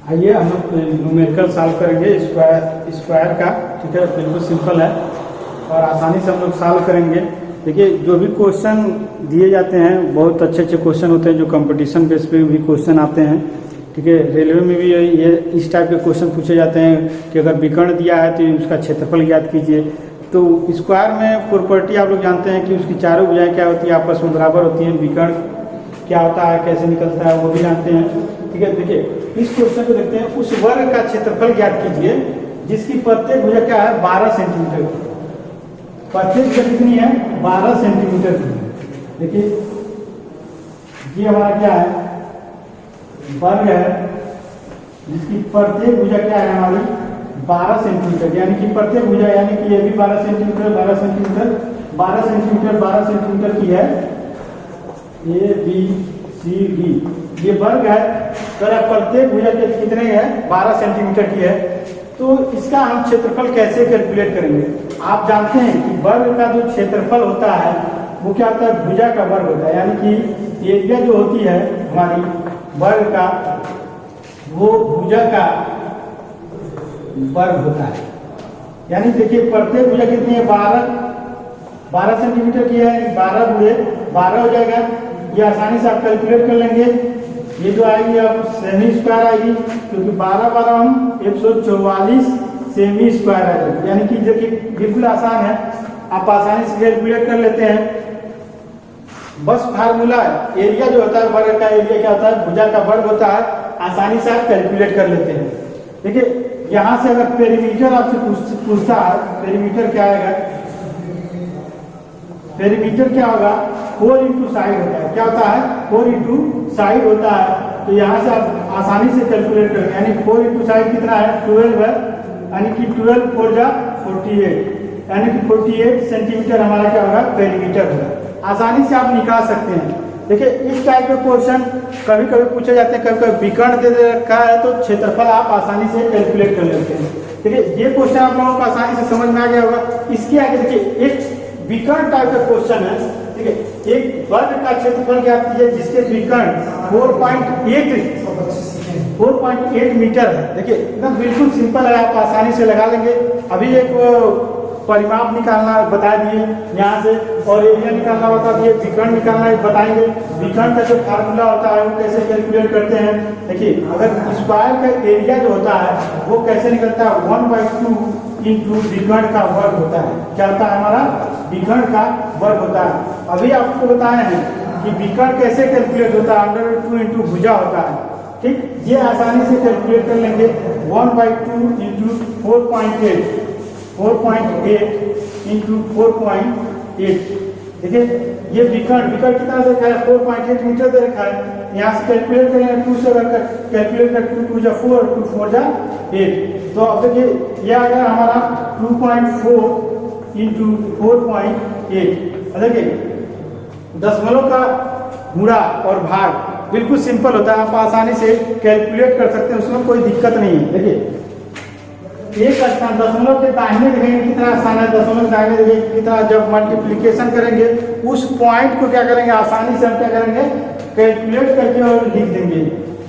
आइए हम लोग न्यूमेरिकल सॉल्व करेंगे स्क्वायर का। ठीक है, बिल्कुल सिंपल है और आसानी से हम लोग सॉल्व करेंगे। देखिए जो भी क्वेश्चन दिए जाते हैं बहुत अच्छे अच्छे क्वेश्चन होते हैं जो कंपटीशन बेस पे भी क्वेश्चन आते हैं। ठीक है, रेलवे में भी ये इस टाइप के क्वेश्चन पूछे जाते हैं कि अगर विकर्ण दिया है तो उसका क्षेत्रफल ज्ञात कीजिए। तो स्क्वायर में प्रॉपर्टी आप लोग जानते हैं कि उसकी चारों भुजाएं क्या होती है आपस में बराबर होती हैं। विकर्ण क्या होता है कैसे निकलता है वो भी जानते हैं। ठीक है, देखिए इस क्वेश्चन को देखते हैं। उस वर्ग का क्षेत्रफल ज्ञात कीजिए जिसकी प्रत्येक भुजा क्या है 12 सेंटीमीटर की। प्रत्येक भुजा कितनी है 12 सेंटीमीटर की। देखिए ये हमारा क्या है वर्ग है जिसकी प्रत्येक भुजा क्या है हमारी 12 सेंटीमीटर, यानी कि प्रत्येक भुजा यानी कि ये भी 12 सेंटीमीटर 12 सेंटीमीटर 12 सेंटीमीटर 12 सेंटीमीटर की है ए बी सी डी, ये वर्ग है। अगर प्रत्येक भुजा के कितने है 12 सेंटीमीटर की है, तो इसका हम क्षेत्रफल कैसे कैलकुलेट करेंगे। आप जानते हैं कि वर्ग का जो क्षेत्रफल होता है वो क्या होता है, भुजा का वर्ग होता है, यानी कि एरिया जो होती है हमारी वर्ग का, वो भुजा का वर्ग होता है। यानी देखिए प्रत्येक भुजा कितनी है, 12 सेंटीमीटर की है, 12 गुणे 12 हो जाएगा। ये आसानी से आप कैलकुलेट कर लेंगे। ये जो आएगी अब सेमी स्क्वायर आएगी, क्योंकि 12 हम 144 सेमी स्क्वायर आएगी। यानी कि देखिए बिल्कुल आसान है, आप आसानी से कैलकुलेट कर लेते हैं। बस फार्मूला एरिया जो होता है वर्ग का, एरिया क्या होता है, भुजा का वर्ग होता है, आसानी से आप कैलकुलेट कर लेते हैं। देखिए यहाँ से अगर पेरीमीटर आपसे पूछता है, पेरीमीटर क्या आएगा, पेरीमीटर क्या होगा, 4 इंटू साइड होता है। क्या होता है, 4 इंटू साइड होता है। तो यहाँ से आप आसानी से कैलकुलेट करेंगे, यानी 4 इंटू साइड कितना है, 12 है, यानी कि 12 4 जा 48, यानी कि 48 सेंटीमीटर हमारा क्या होगा, पेरीमीटर होगा। आसानी से आप निकाल सकते हैं। देखिए इस टाइप के क्वेश्चन कभी कभी पूछे जाते हैं, कभी कभी विकर्ण दे रखा है तो क्षेत्रफल आप आसानी से कैलकुलेट कर लेते हैं। देखिए ये क्वेश्चन आप लोगों को आसानी से समझ में आ गया होगा। इसके आगे देखिए एक विकर्ण टाइप का क्वेश्चन है। ठीक है, एक वर्ग का क्षेत्रफल ज्ञात कीजिए जिसके विकर्ण 4.8 मीटर है। देखिए एकदम बिल्कुल सिंपल है, आप आसानी से लगा लेंगे। अभी एक परिमाप निकालना बता दिए यहाँ से, और एरिया निकालना बता दिए, विकर्ण निकालना बताएंगे। विकर्ण का जो फार्मूला होता है वो कैसे कैलकुलेट करते हैं। देखिए अगर स्क्वायर का एरिया जो होता है वो कैसे निकलता है, 1/2 इंटू विकर्ण का वर्ग होता है। क्या होता है, हमारा विकर्ण का वर्ग होता है। अभी आपको बताए हैं कि विकर्ण कैसे कैलकुलेट होता है, √2 इंटू भुजा होता है। ठीक, ये आसानी से कैलकुलेट कर लेंगे। 1/2 इंटू 4.8 इंटू 4.8। देखिए ये विकर्ण कितना दे रखा है, 4.8 मीटर दे रखा है। यहाँ से कैलकुलेट करेंगे, 2 से कैलकुलेट कर 2 2 जा 4, 2 4 जा 8। तो अब देखिए ये आ गया हमारा 2.4 इंटू 4.8। देखिए दशमलव का गुणा और भाग बिल्कुल सिंपल होता है, आप आसानी से कैलकुलेट कर सकते हैं, उसमें कोई दिक्कत नहीं है। देखिए एक स्थान दशमलव के दाहिने देखेंगे कितना स्थान है, दशमलव के दाहिने देखेंगे कितना। जब मल्टीप्लिकेशन करेंगे उस पॉइंट को क्या करेंगे, आसानी से हम क्या करेंगे, कैलकुलेट करके और लिख देंगे।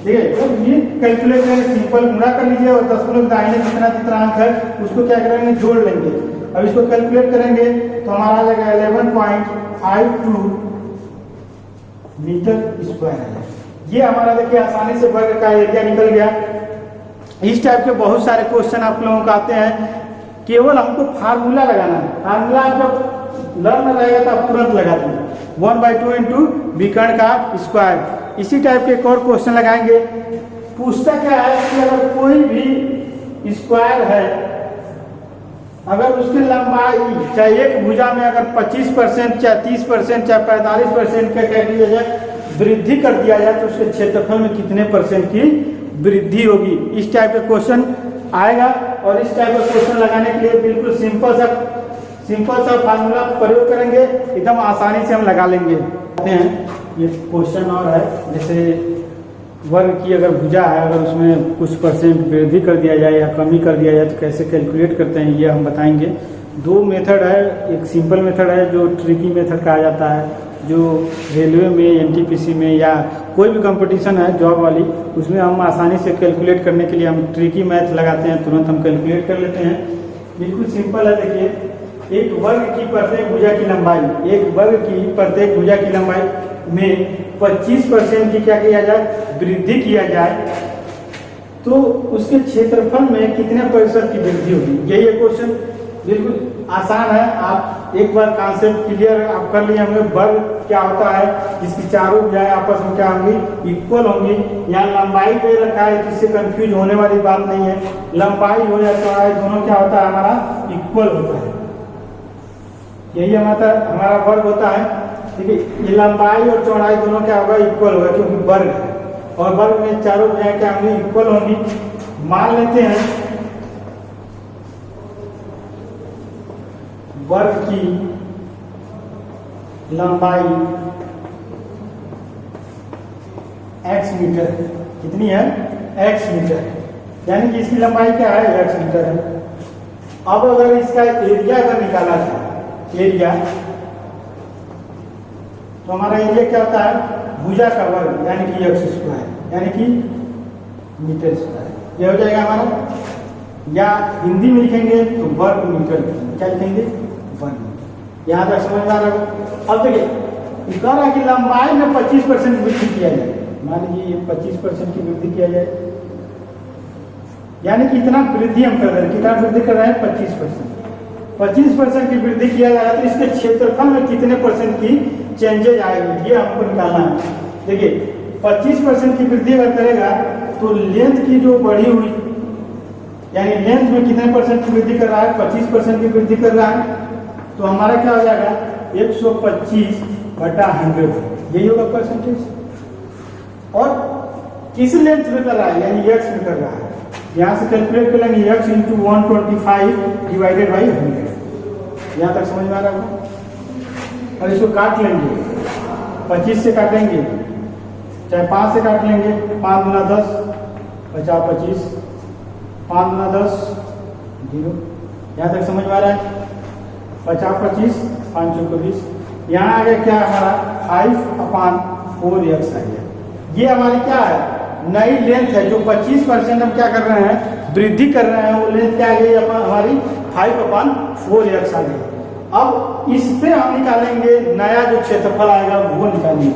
ठीक है, तो ये कैलकुलेट करेंगे, सिंपल गुणा कर लीजिए और दशमलव के दाहिने जितना अंक है उसको क्या करेंगे, जोड़ लेंगे। अब इसको कैलकुलेट करेंगे तो हमारा आ जाएगा 11.52 मीटर स्क्वायर है। ये हमारा देखिए आसानी से वर्ग का एरिया निकल गया। इस टाइप के बहुत सारे क्वेश्चन आप लोगों को आते हैं, केवल हमको फार्मूला लगाना है। फार्मूला जब लर्न रहेगा तो आप तुरंत लगा देंगे। 1/2 इंटू विकर्ण का स्क्वायर। इसी टाइप के एक और क्वेश्चन लगाएंगे। पूछता क्या है कि अगर कोई भी स्क्वायर है, अगर उसकी लंबाई चाहे एक भुजा में अगर 25%, चाहे 30%, चाहे 45% का क्या किया जाए, वृद्धि कर दिया जाए, तो उसके क्षेत्रफल में कितने % की वृद्धि होगी। इस टाइप का क्वेश्चन आएगा। और इस टाइप का क्वेश्चन लगाने के लिए बिल्कुल सिंपल सा फार्मूला प्रयोग करेंगे, एकदम आसानी से हम लगा लेंगे। ये क्वेश्चन और है, जैसे वर्ग की अगर भुजा है, अगर उसमें कुछ % वृद्धि कर दिया जाए या कमी कर दिया जाए तो कैसे कैलकुलेट करते हैं, ये हम बताएंगे। 2 मेथड है, एक सिंपल मेथड है जो ट्रिकी मेथड कहा जाता है, जो रेलवे में, एनटीपीसी में या कोई भी कंपटीशन है जॉब वाली, उसमें हम आसानी से कैलकुलेट करने के लिए हम ट्रिकी मैथ लगाते हैं, तुरंत हम कैलकुलेट कर लेते हैं। बिल्कुल सिंपल है। देखिए एक वर्ग की प्रत्येक भुजा की लंबाई, एक वर्ग की प्रत्येक भुजा की लंबाई में 25% की क्या किया जाए, वृद्धि किया जाए, तो उसके क्षेत्रफल में कितने % की वृद्धि होगी। यही क्वेश्चन बिल्कुल आसान है। आप एक बार कॉन्सेप्ट क्लियर आप कर लिए होंगे, वर्ग क्या होता है, जिसकी चारों भुजाएं आपस में क्या होंगी, इक्वल होंगी। यहाँ लंबाई दे रखा है, जिससे कंफ्यूज होने वाली बात नहीं है। लंबाई हो या चौड़ाई दोनों क्या होता है, हमारा इक्वल होता है। यही हमारा वर्ग होता है। ठीक है, ये लंबाई और चौड़ाई दोनों क्या होगा, इक्वल होगा, क्योंकि वर्ग है। और वर्ग में चारों भुजाएं क्या होंगी, इक्वल होंगी। मान लेते हैं वर्ग की लंबाई x मीटर है। कितनी है, x मीटर, यानी कि इसकी लंबाई क्या है, x मीटर है। अब अगर इसका एरिया अगर निकाला जाए, एरिया, तो हमारा एरिया क्या होता है, भुजा का वर्ग यानी कि x स्क्वायर, यानी कि मीटर स्क्वायर, ये हो जाएगा हमारा। या हिंदी में लिखेंगे तो वर्ग मीटर लिखेंगे, क्या लिखेंगे, वर्ग मीटर। यहाँ तक समझ में आ रहा है। अब देखिए कह रहा है कि लंबाई में 25% वृद्धि किया जाए, मान लीजिए 25% की वृद्धि किया जाए, यानी कि इतना वृद्धि हम कर रहे हैं, कितना वृद्धि कर रहे हैं, 25%। 25% की वृद्धि किया जा रहा है तो इसके क्षेत्रफल में कितने परसेंट की चेंजेज आएगी, ये हमको निकालना है। देखिए 25% की वृद्धि अगर करेगा तो लेंथ की जो बढ़ी हुई, यानी लेंथ में कितने परसेंट की वृद्धि कर रहा है, 25% की वृद्धि कर रहा है, तो हमारा क्या हो जाएगा, 125/100, यही होगा परसेंटेज। और किस लेंथ में कर रहा है, यानी x में कर रहा है, यहाँ से कैलकुलेट कर लेंगे, x × 125 / 100। यहाँ तक समझ में आ रहा है। और इसको काट लेंगे, 25 से काटेंगे, चाहे 5 से काट लेंगे, 5 × 10 50 25, 5 × 10 0। यहाँ तक समझ में आ रहा है। 50 25 5 × 20, यहाँ आ गया क्या हमारा 5/4x आ गया। ये हमारी क्या है, नई लेंथ है, जो 25% हम क्या कर रहे हैं, वृद्धि कर रहे हैं, वो लेंथ क्या आ गई हमारी 5/4x आ गई। अब इस पे हम निकालेंगे नया जो क्षेत्रफल आएगा वो निकालेंगे,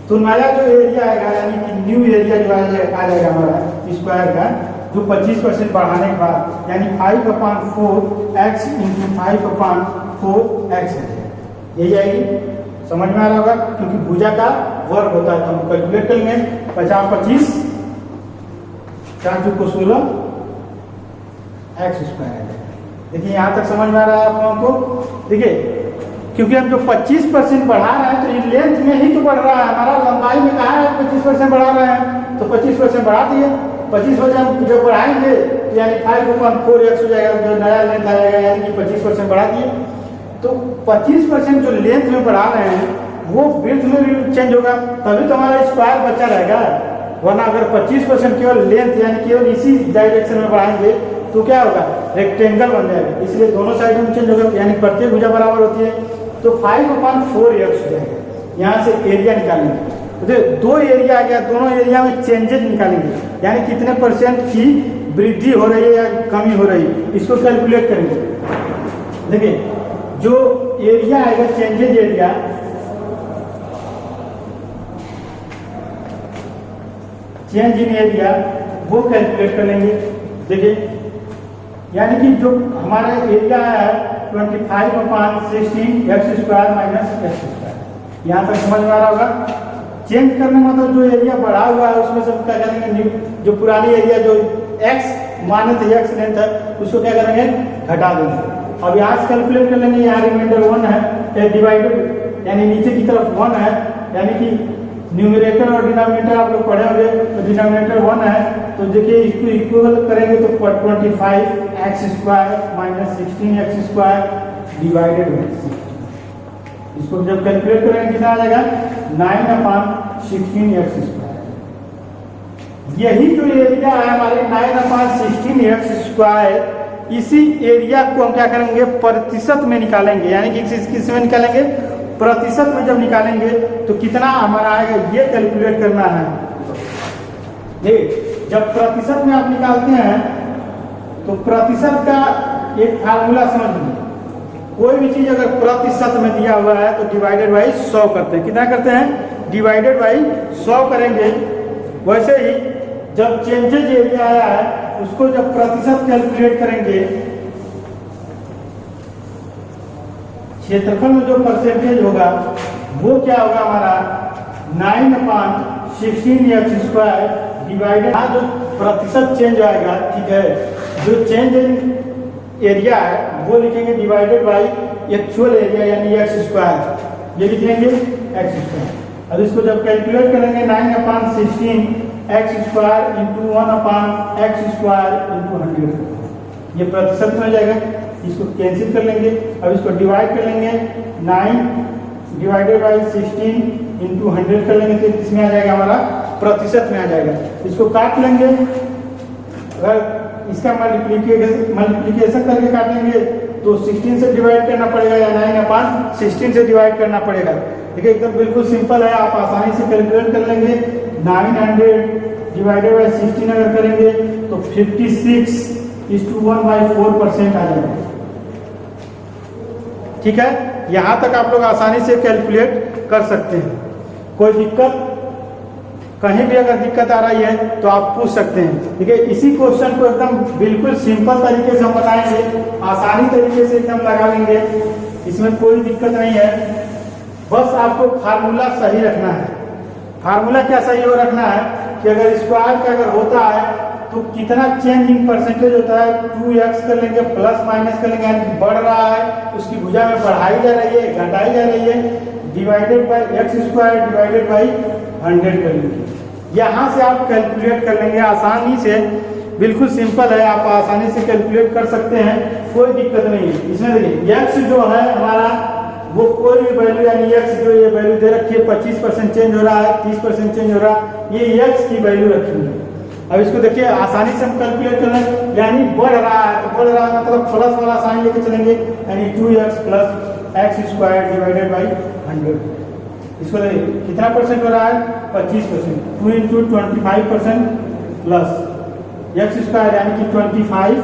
तो नया जो एरिया आएगा, यानी कि न्यू एरिया जो आ जाएगा हमारा स्क्वायर का, जो 25% बढ़ाने के बाद, यानी 5/4x × 5/4x है, यही आएगी। समझ में आ रहा होगा, क्योंकि भुजा का वर्ग होता है, तो हम कैलकुलेट करेंगे 50 25 4 × 16 x स्क्वायर है। देखिए यहाँ तक समझ में आ रहा है आप लोगों को। देखिए क्योंकि हम जो 25% बढ़ा रहे हैं तो ये लेंथ में ही तो बढ़ रहा है, हमारा लंबाई में कहा है 25% बढ़ा रहे हैं, तो 25% बढ़ा दिए। 25% जब बढ़ाएंगे तो यानी 5/4x हो जाएगा, जो नया लेंथ आएगा, यानी कि 25% बढ़ा दिए। तो 25% जो लेंथ में बढ़ा रहे हैं वो विड्थ में भी चेंज होगा, तभी तो हमारा स्क्वायर बचा रहेगा। वरना अगर 25% केवल लेंथ यानी केवल इसी डायरेक्शन में बढ़ाएंगे तो क्या होगा, रेक्टेंगल बन जाएगा। इसलिए दोनों साइड में चेंज होगा, यानी प्रत्येक भुजा बराबर होती है, तो 5/4x हो जाएगा। यहाँ से एरिया निकालेंगे तो दो एरिया आ गया, दोनों एरिया में चेंजेस निकालेंगे, यानी कितने परसेंट की वृद्धि हो रही है या कमी हो रही है, इसको कैलकुलेट करेंगे। देखिए जो एरिया आएगा, changes area, change in area, वो कैलकुलेट कर लेंगे। देखिए यानी कि जो हमारा एरिया है 25/16 x² - x², यहाँ तक समझ में आ रहा होगा। चेंज करने मतलब जो एरिया बढ़ा हुआ है उसमें सब क्या करेंगे, जो पुरानी एरिया जो x माने थे, x लेंथ है, उसको क्या करेंगे, घटा देंगे। अब यहाँ से कैलकुलेट कर लेंगे, यहाँ रिमाइंडर 1 है, डिवाइडेड यानी नीचे की तरफ 1 है, यानी कि न्यूमरेटर और डिनोमिनेटर आप लोग पढ़े होंगे, तो डिनोमिनेटर 1 है, तो देखिए इसको इक्वल करेंगे तो 25x² - 16x² डिवाइडेड बाय 16। इसको जब कैलकुलेट करेंगे कितना आ जाएगा, 9/16x²। यही जो एरिया है हमारे 9/16x², इसी एरिया को हम क्या करेंगे, प्रतिशत में निकालेंगे, यानी कि किस में निकालेंगे, प्रतिशत में जब निकालेंगे तो कितना हमारा आएगा, ये कैलकुलेट करना है। देखिए जब प्रतिशत में आप निकालते हैं तो प्रतिशत का एक फार्मूला समझ लीजिए, कोई भी चीज अगर प्रतिशत में दिया हुआ है तो डिवाइडेड बाई 100 करते हैं। कितना करते हैं, डिवाइडेड बाई 100 करेंगे। वैसे ही जब चेंजेज एरिया आया है उसको जब प्रतिशत कैलकुलेट करेंगे, क्षेत्रफल में जो परसेंटेज होगा वो क्या होगा हमारा 9/16x² डिवाइडेड, जो प्रतिशत चेंज आएगा, ठीक है, जो चेंज इन एरिया है वो लिखेंगे डिवाइडेड बाई एक्चुअल एरिया यानी x², ये लिख लेंगे x²। अब इसको जब कैलकुलेट करेंगे 9/16x² × 1/x² × 100, ये प्रतिशत में हो जाएगा। इसको कैंसिल कर लेंगे, अब इसको डिवाइड कर लेंगे, 9/16 × 100 कर लेंगे तो इसमें आ जाएगा हमारा प्रतिशत में आ जाएगा। इसको काट लेंगे। अगर इसका मल्टीप्लिकेशन करके काटेंगे तो 16 से डिवाइड करना पड़ेगा या 9/16 से डिवाइड करना पड़ेगा। देखिए एकदम बिल्कुल सिंपल है, आप आसानी से कैलकुलेट कर लेंगे। 900 डिवाइडेड बाई 16 अगर करेंगे तो 56:1/4% आ जाएगा। ठीक है, यहाँ तक आप लोग आसानी से कैलकुलेट कर सकते हैं। कोई दिक्कत, कहीं भी अगर दिक्कत आ रही है तो आप पूछ सकते हैं। ठीक है, इसी क्वेश्चन को एकदम बिल्कुल सिंपल तरीके से हम बताएंगे, आसानी तरीके से एकदम लगा लेंगे, इसमें कोई दिक्कत नहीं है। बस आपको फार्मूला सही रखना है। फार्मूला क्या सही हो रखना है कि अगर स्क्वायर का अगर होता है तो कितना चेंज इन परसेंटेज होता है, 2x कर लेंगे प्लस माइनस कर लेंगे, यानी बढ़ रहा है उसकी भुजा में बढ़ाई जा रही है घटाई जा रही है, divided by x² divided by 100 कर लेंगे। यहाँ से आप कैलकुलेट कर लेंगे आसानी से, बिल्कुल सिंपल है, आप आसानी से कैलकुलेट कर सकते हैं, कोई दिक्कत नहीं है। इसमें देखिए x जो है हमारा वो कोई भी वैल्यू, यानी x जो ये वैल्यू दे रखी है 25% चेंज हो रहा है, 30% चेंज हो रहा है, ये x की वैल्यू रखी है। अब इसको देखिए आसानी से हम कैलकुलेट कर लें, यानी बढ़ रहा है तो बढ़ रहा है मतलब प्लस वाला साइन लेके चलेंगे, यानी 2x plus x² divided by 100। इसको देखिए कितना परसेंट हो रहा है, 25%, 2 × 25% प्लस x² यानी कि 25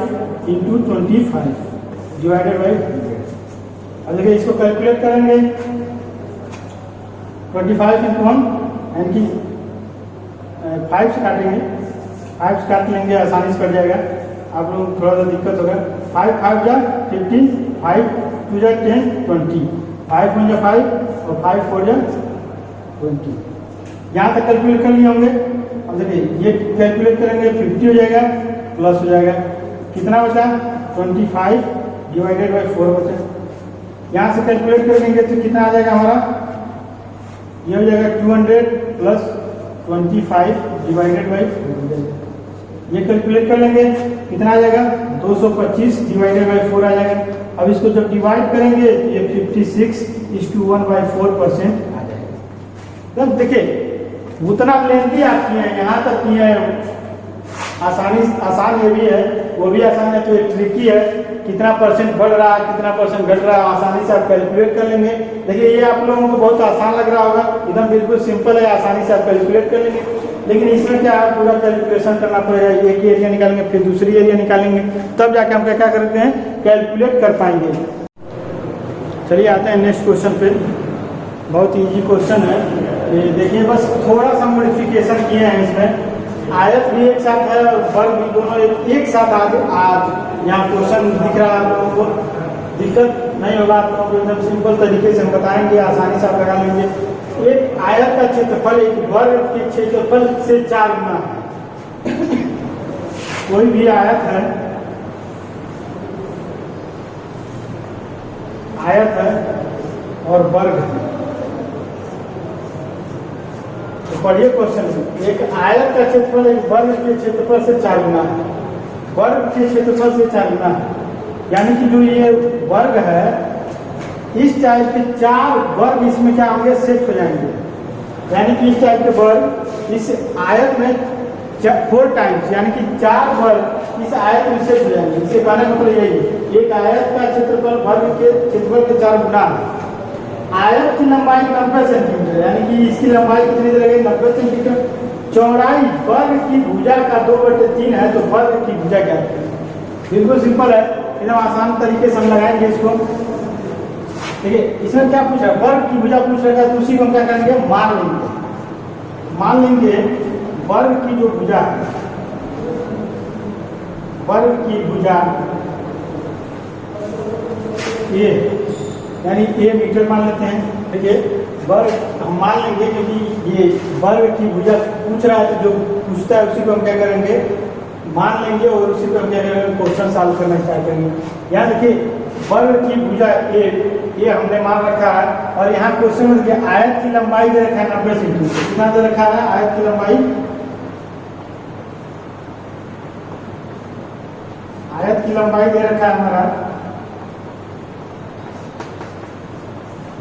× 25 डिवाइडेड बाई 100। अब देखिए इसको कैलकुलेट करेंगे, 25 × 1 यानी कि 5 से काटेंगे, 5 से काट लेंगे, आसानी से कट जाएगा। आप लोग थोड़ा सा दिक्कत होगा। 5 5 जा 15, 5 2 जा 10, 20, 5 1 जा 5 और 5 4 जा 20। यहाँ तक कैलकुलेट कर लिए होंगे। अब देखिए ये कैलकुलेट करेंगे, 50 हो जाएगा प्लस हो जाएगा, कितना बचा 25 डिवाइडेड बाई 4 बचा। यहाँ से कैलकुलेट करेंगे तो कितना आ जाएगा हमारा, ये हो जाएगा 200 प्लस 25 डिवाइडेड बाई 4। ये कैलकुलेट कर लेंगे, कितना आ जाएगा 225 डिवाइडेड बाई 4 आ जाएगा। अब इसको जब डिवाइड करेंगे तो ये 56:1/4% आ जाएगा। तब देखिए उतना लेंथी आप किए हैं, यहाँ तक किए हैं, आसान ये भी है वो भी आसान है, तो ये ट्रिकी है, कितना परसेंट बढ़ रहा है कितना परसेंट घट रहा है, आसानी से आप कैलकुलेट कर लेंगे। देखिए ये आप लोगों को बहुत आसान लग रहा होगा, एकदम बिल्कुल सिंपल है, आसानी से आप कैलकुलेट कर लेंगे। लेकिन इसमें क्या है, पूरा कैलकुलेशन करना पड़ेगा, एक एरिया निकालेंगे फिर दूसरी एरिया निकालेंगे, तब जाके हम क्या करते हैं कैलकुलेट कर पाएंगे। चलिए आते हैं नेक्स्ट क्वेश्चन पे। बहुत ईजी क्वेश्चन है ये, देखिए बस थोड़ा सा मॉडिफिकेशन किए हैं इसमें। आयत भी एक साथ है और वर्ग भी, दोनों एक साथ आज यहाँ क्वेश्चन दिख रहा है, आप लोगों को दिक्कत नहीं होगा, आप लोगों को एकदम सिंपल तरीके से हम बताएंगे, आसानी से आप लगा लेंगे। एक आयत का क्षेत्रफल एक वर्ग के क्षेत्रफल से 4 गुना है। कोई भी आयत है, और वर्ग है, तो पढ़िए क्वेश्चन से। एक आयत का क्षेत्रफल एक वर्ग के क्षेत्रफल से 4 गुना है, वर्ग के क्षेत्रफल से 4 गुना है, यानी कि जो ये वर्ग है इस टाइप के 4 वर्ग इसमें क्या होंगे, सेट हो जाएंगे। यानी कि इस टाइप के वर्ग इस आयत में 4 टाइम्स, यानी कि 4 वर्ग इस आयत में सेट हो जाएंगे। इससे कहने का मतलब यही, एक आयत का क्षेत्रफल वर्ग के क्षेत्रफल के 4 गुना है। आयत की लंबाई 90 सेंटीमीटर, यानी कि इसकी लंबाई कितनी रहेगी 90 सेंटीमीटर। चौड़ाई वर्ग की भुजा का 2/3 है, तो वर्ग की भुजा क्या है, बिल्कुल सिंपल है, एकदम आसान तरीके से हम लगाएंगे इसको। ठीक है, इसमें क्या पूछा, वर्ग की भुजा पूछ रहा है, तो उसी को हम क्या करेंगे मान लेंगे वर्ग की जो भुजा है, वर्ग की भुजा ये, यानी ए मीटर मान लेते हैं। देखिए वर्ग हम मान लेंगे, क्योंकि ये वर्ग की भुजा पूछ रहा है, तो जो पूछता है उसी को हम क्या करेंगे मान लेंगे, और उसी को हम क्या करेंगे क्वेश्चन सॉल्व करना स्टार्ट करेंगे। यहाँ देखिए वर्ग की भुजा ये हमने मान रखा है, और यहाँ क्वेश्चन में देखिए आयत की लंबाई दे रखा है 90 सेंटीमीटर। कितना दे रखा है आयत की लंबाई, आयत की लंबाई दे रखा है हमारा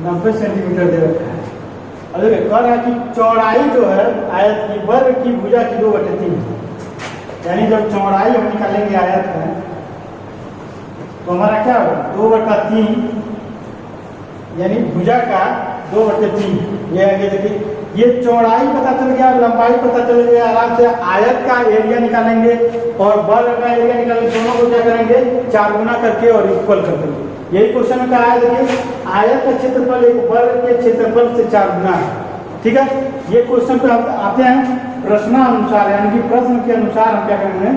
90 सेंटीमीटर दे रखा है। अब देखिए कह रहा है कि चौड़ाई जो है आयत की वर्ग की भुजा की 2/3, यानी जब चौड़ाई हम निकालेंगे आयत में तो हमारा क्या होगा 2/3, यानी भुजा का 2/3। ये आगे देखिए, ये चौड़ाई पता चल गया, लंबाई पता चल गया, आराम से आयत का एरिया निकालेंगे और वर्ग का एरिया निकालेंगे, दोनों को क्या करेंगे 4 गुना करके और इक्वल कर देंगे। यही क्वेश्चन में कहा है, देखिए आयत का क्षेत्रफल एक वर्ग के क्षेत्रफल से 4 गुना है। ठीक है, ये क्वेश्चन पे आते हैं प्रश्नानुसार, यानी कि प्रश्न के अनुसार हम क्या करेंगे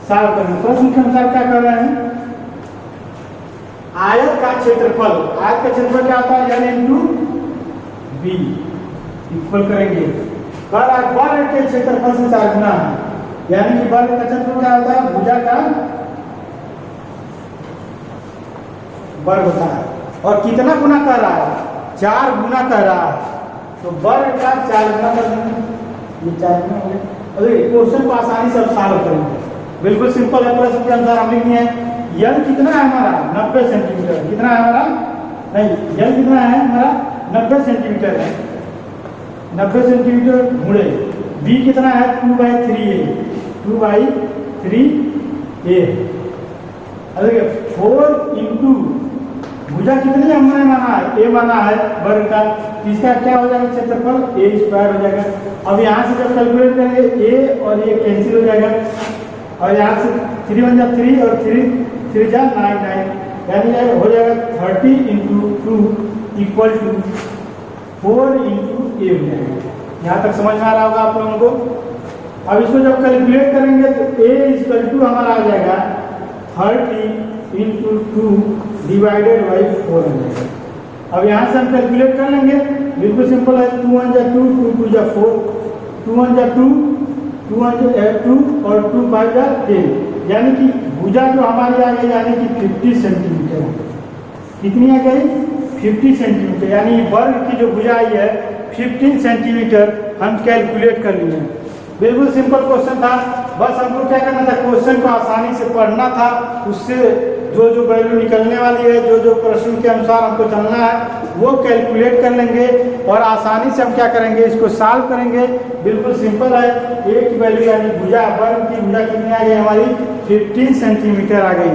सॉल्व करेंगे। प्रश्न के अनुसार क्या कर रहे हैं, आयत का क्षेत्रफल, आयत का क्षेत्रफल क्या होता है यानी इंटू बी इक्वल करेंगे वर्ग के क्षेत्रफल से 4 गुना है, यानी कि वर्ग का क्षेत्रफल क्या होता है भुजा का वर्ग होता है। और कितना गुना कर रहा है 4 गुना कर रहा है, तो वर्ग का 4 गुना कर देंगे, ये 4 गुना हो गया। अरे क्वेश्चन को आसानी से सॉल्व करेंगे, बिल्कुल सिंपल है। प्रश्न के अनुसार हम लिखनी है यल कितना है हमारा 90 सेंटीमीटर, कितना है हमारा नहीं यल कितना है हमारा 90 सेंटीमीटर है, 90 सेंटीमीटर गुणे बी कितना है 2/3a, 2/3a। अरे 4 इंटू भुजा कितनी हमने माना है a माना है वर्ग का, इसका क्या हो जाएगा क्षेत्रफल a² हो जाएगा। अब यहाँ से जब कैलकुलेट करेंगे a और ये कैंसिल हो जाएगा, और यहाँ से 3 1 जा 3 और 3 जा 9, यानी हो जाएगा 30 into 2 equal to 4 into a हो जाएगा। यहाँ तक समझ में आ रहा होगा आप लोगों को। अब इसको जब कैलकुलेट करेंगे तो a इक्वल टू हमारा आ जाएगा 30 इंटू 2 डिवाइडेड बाई 4 हो जाएगा। अब यहाँ से हम कैलकुलेट कर लेंगे, बिल्कुल सिंपल है, 2 1 जा 2, 2 2 जा 4, 2 1 जा 2, 2 1 जा 2 और 2 5 जा 10, यानी कि भुजा जो हमारी आ गई यानी कि 50 सेंटीमीटर। कितनी आ गई 50 सेंटीमीटर, यानी वर्ग की जो भुजा आई है 15 सेंटीमीटर हम कैलकुलेट कर लिए। बिल्कुल सिंपल क्वेश्चन था, बस हमको क्या करना था क्वेश्चन को आसानी से पढ़ना था, उससे जो वैल्यू निकलने वाली है, जो प्रश्न के अनुसार हमको चलना है वो कैलकुलेट कर लेंगे और आसानी से हम क्या करेंगे इसको सॉल्व करेंगे। बिल्कुल सिंपल है, एक वैल्यू यानी भुजा वर्ग की भुजा कितनी आ गई हमारी 15 सेंटीमीटर आ गई।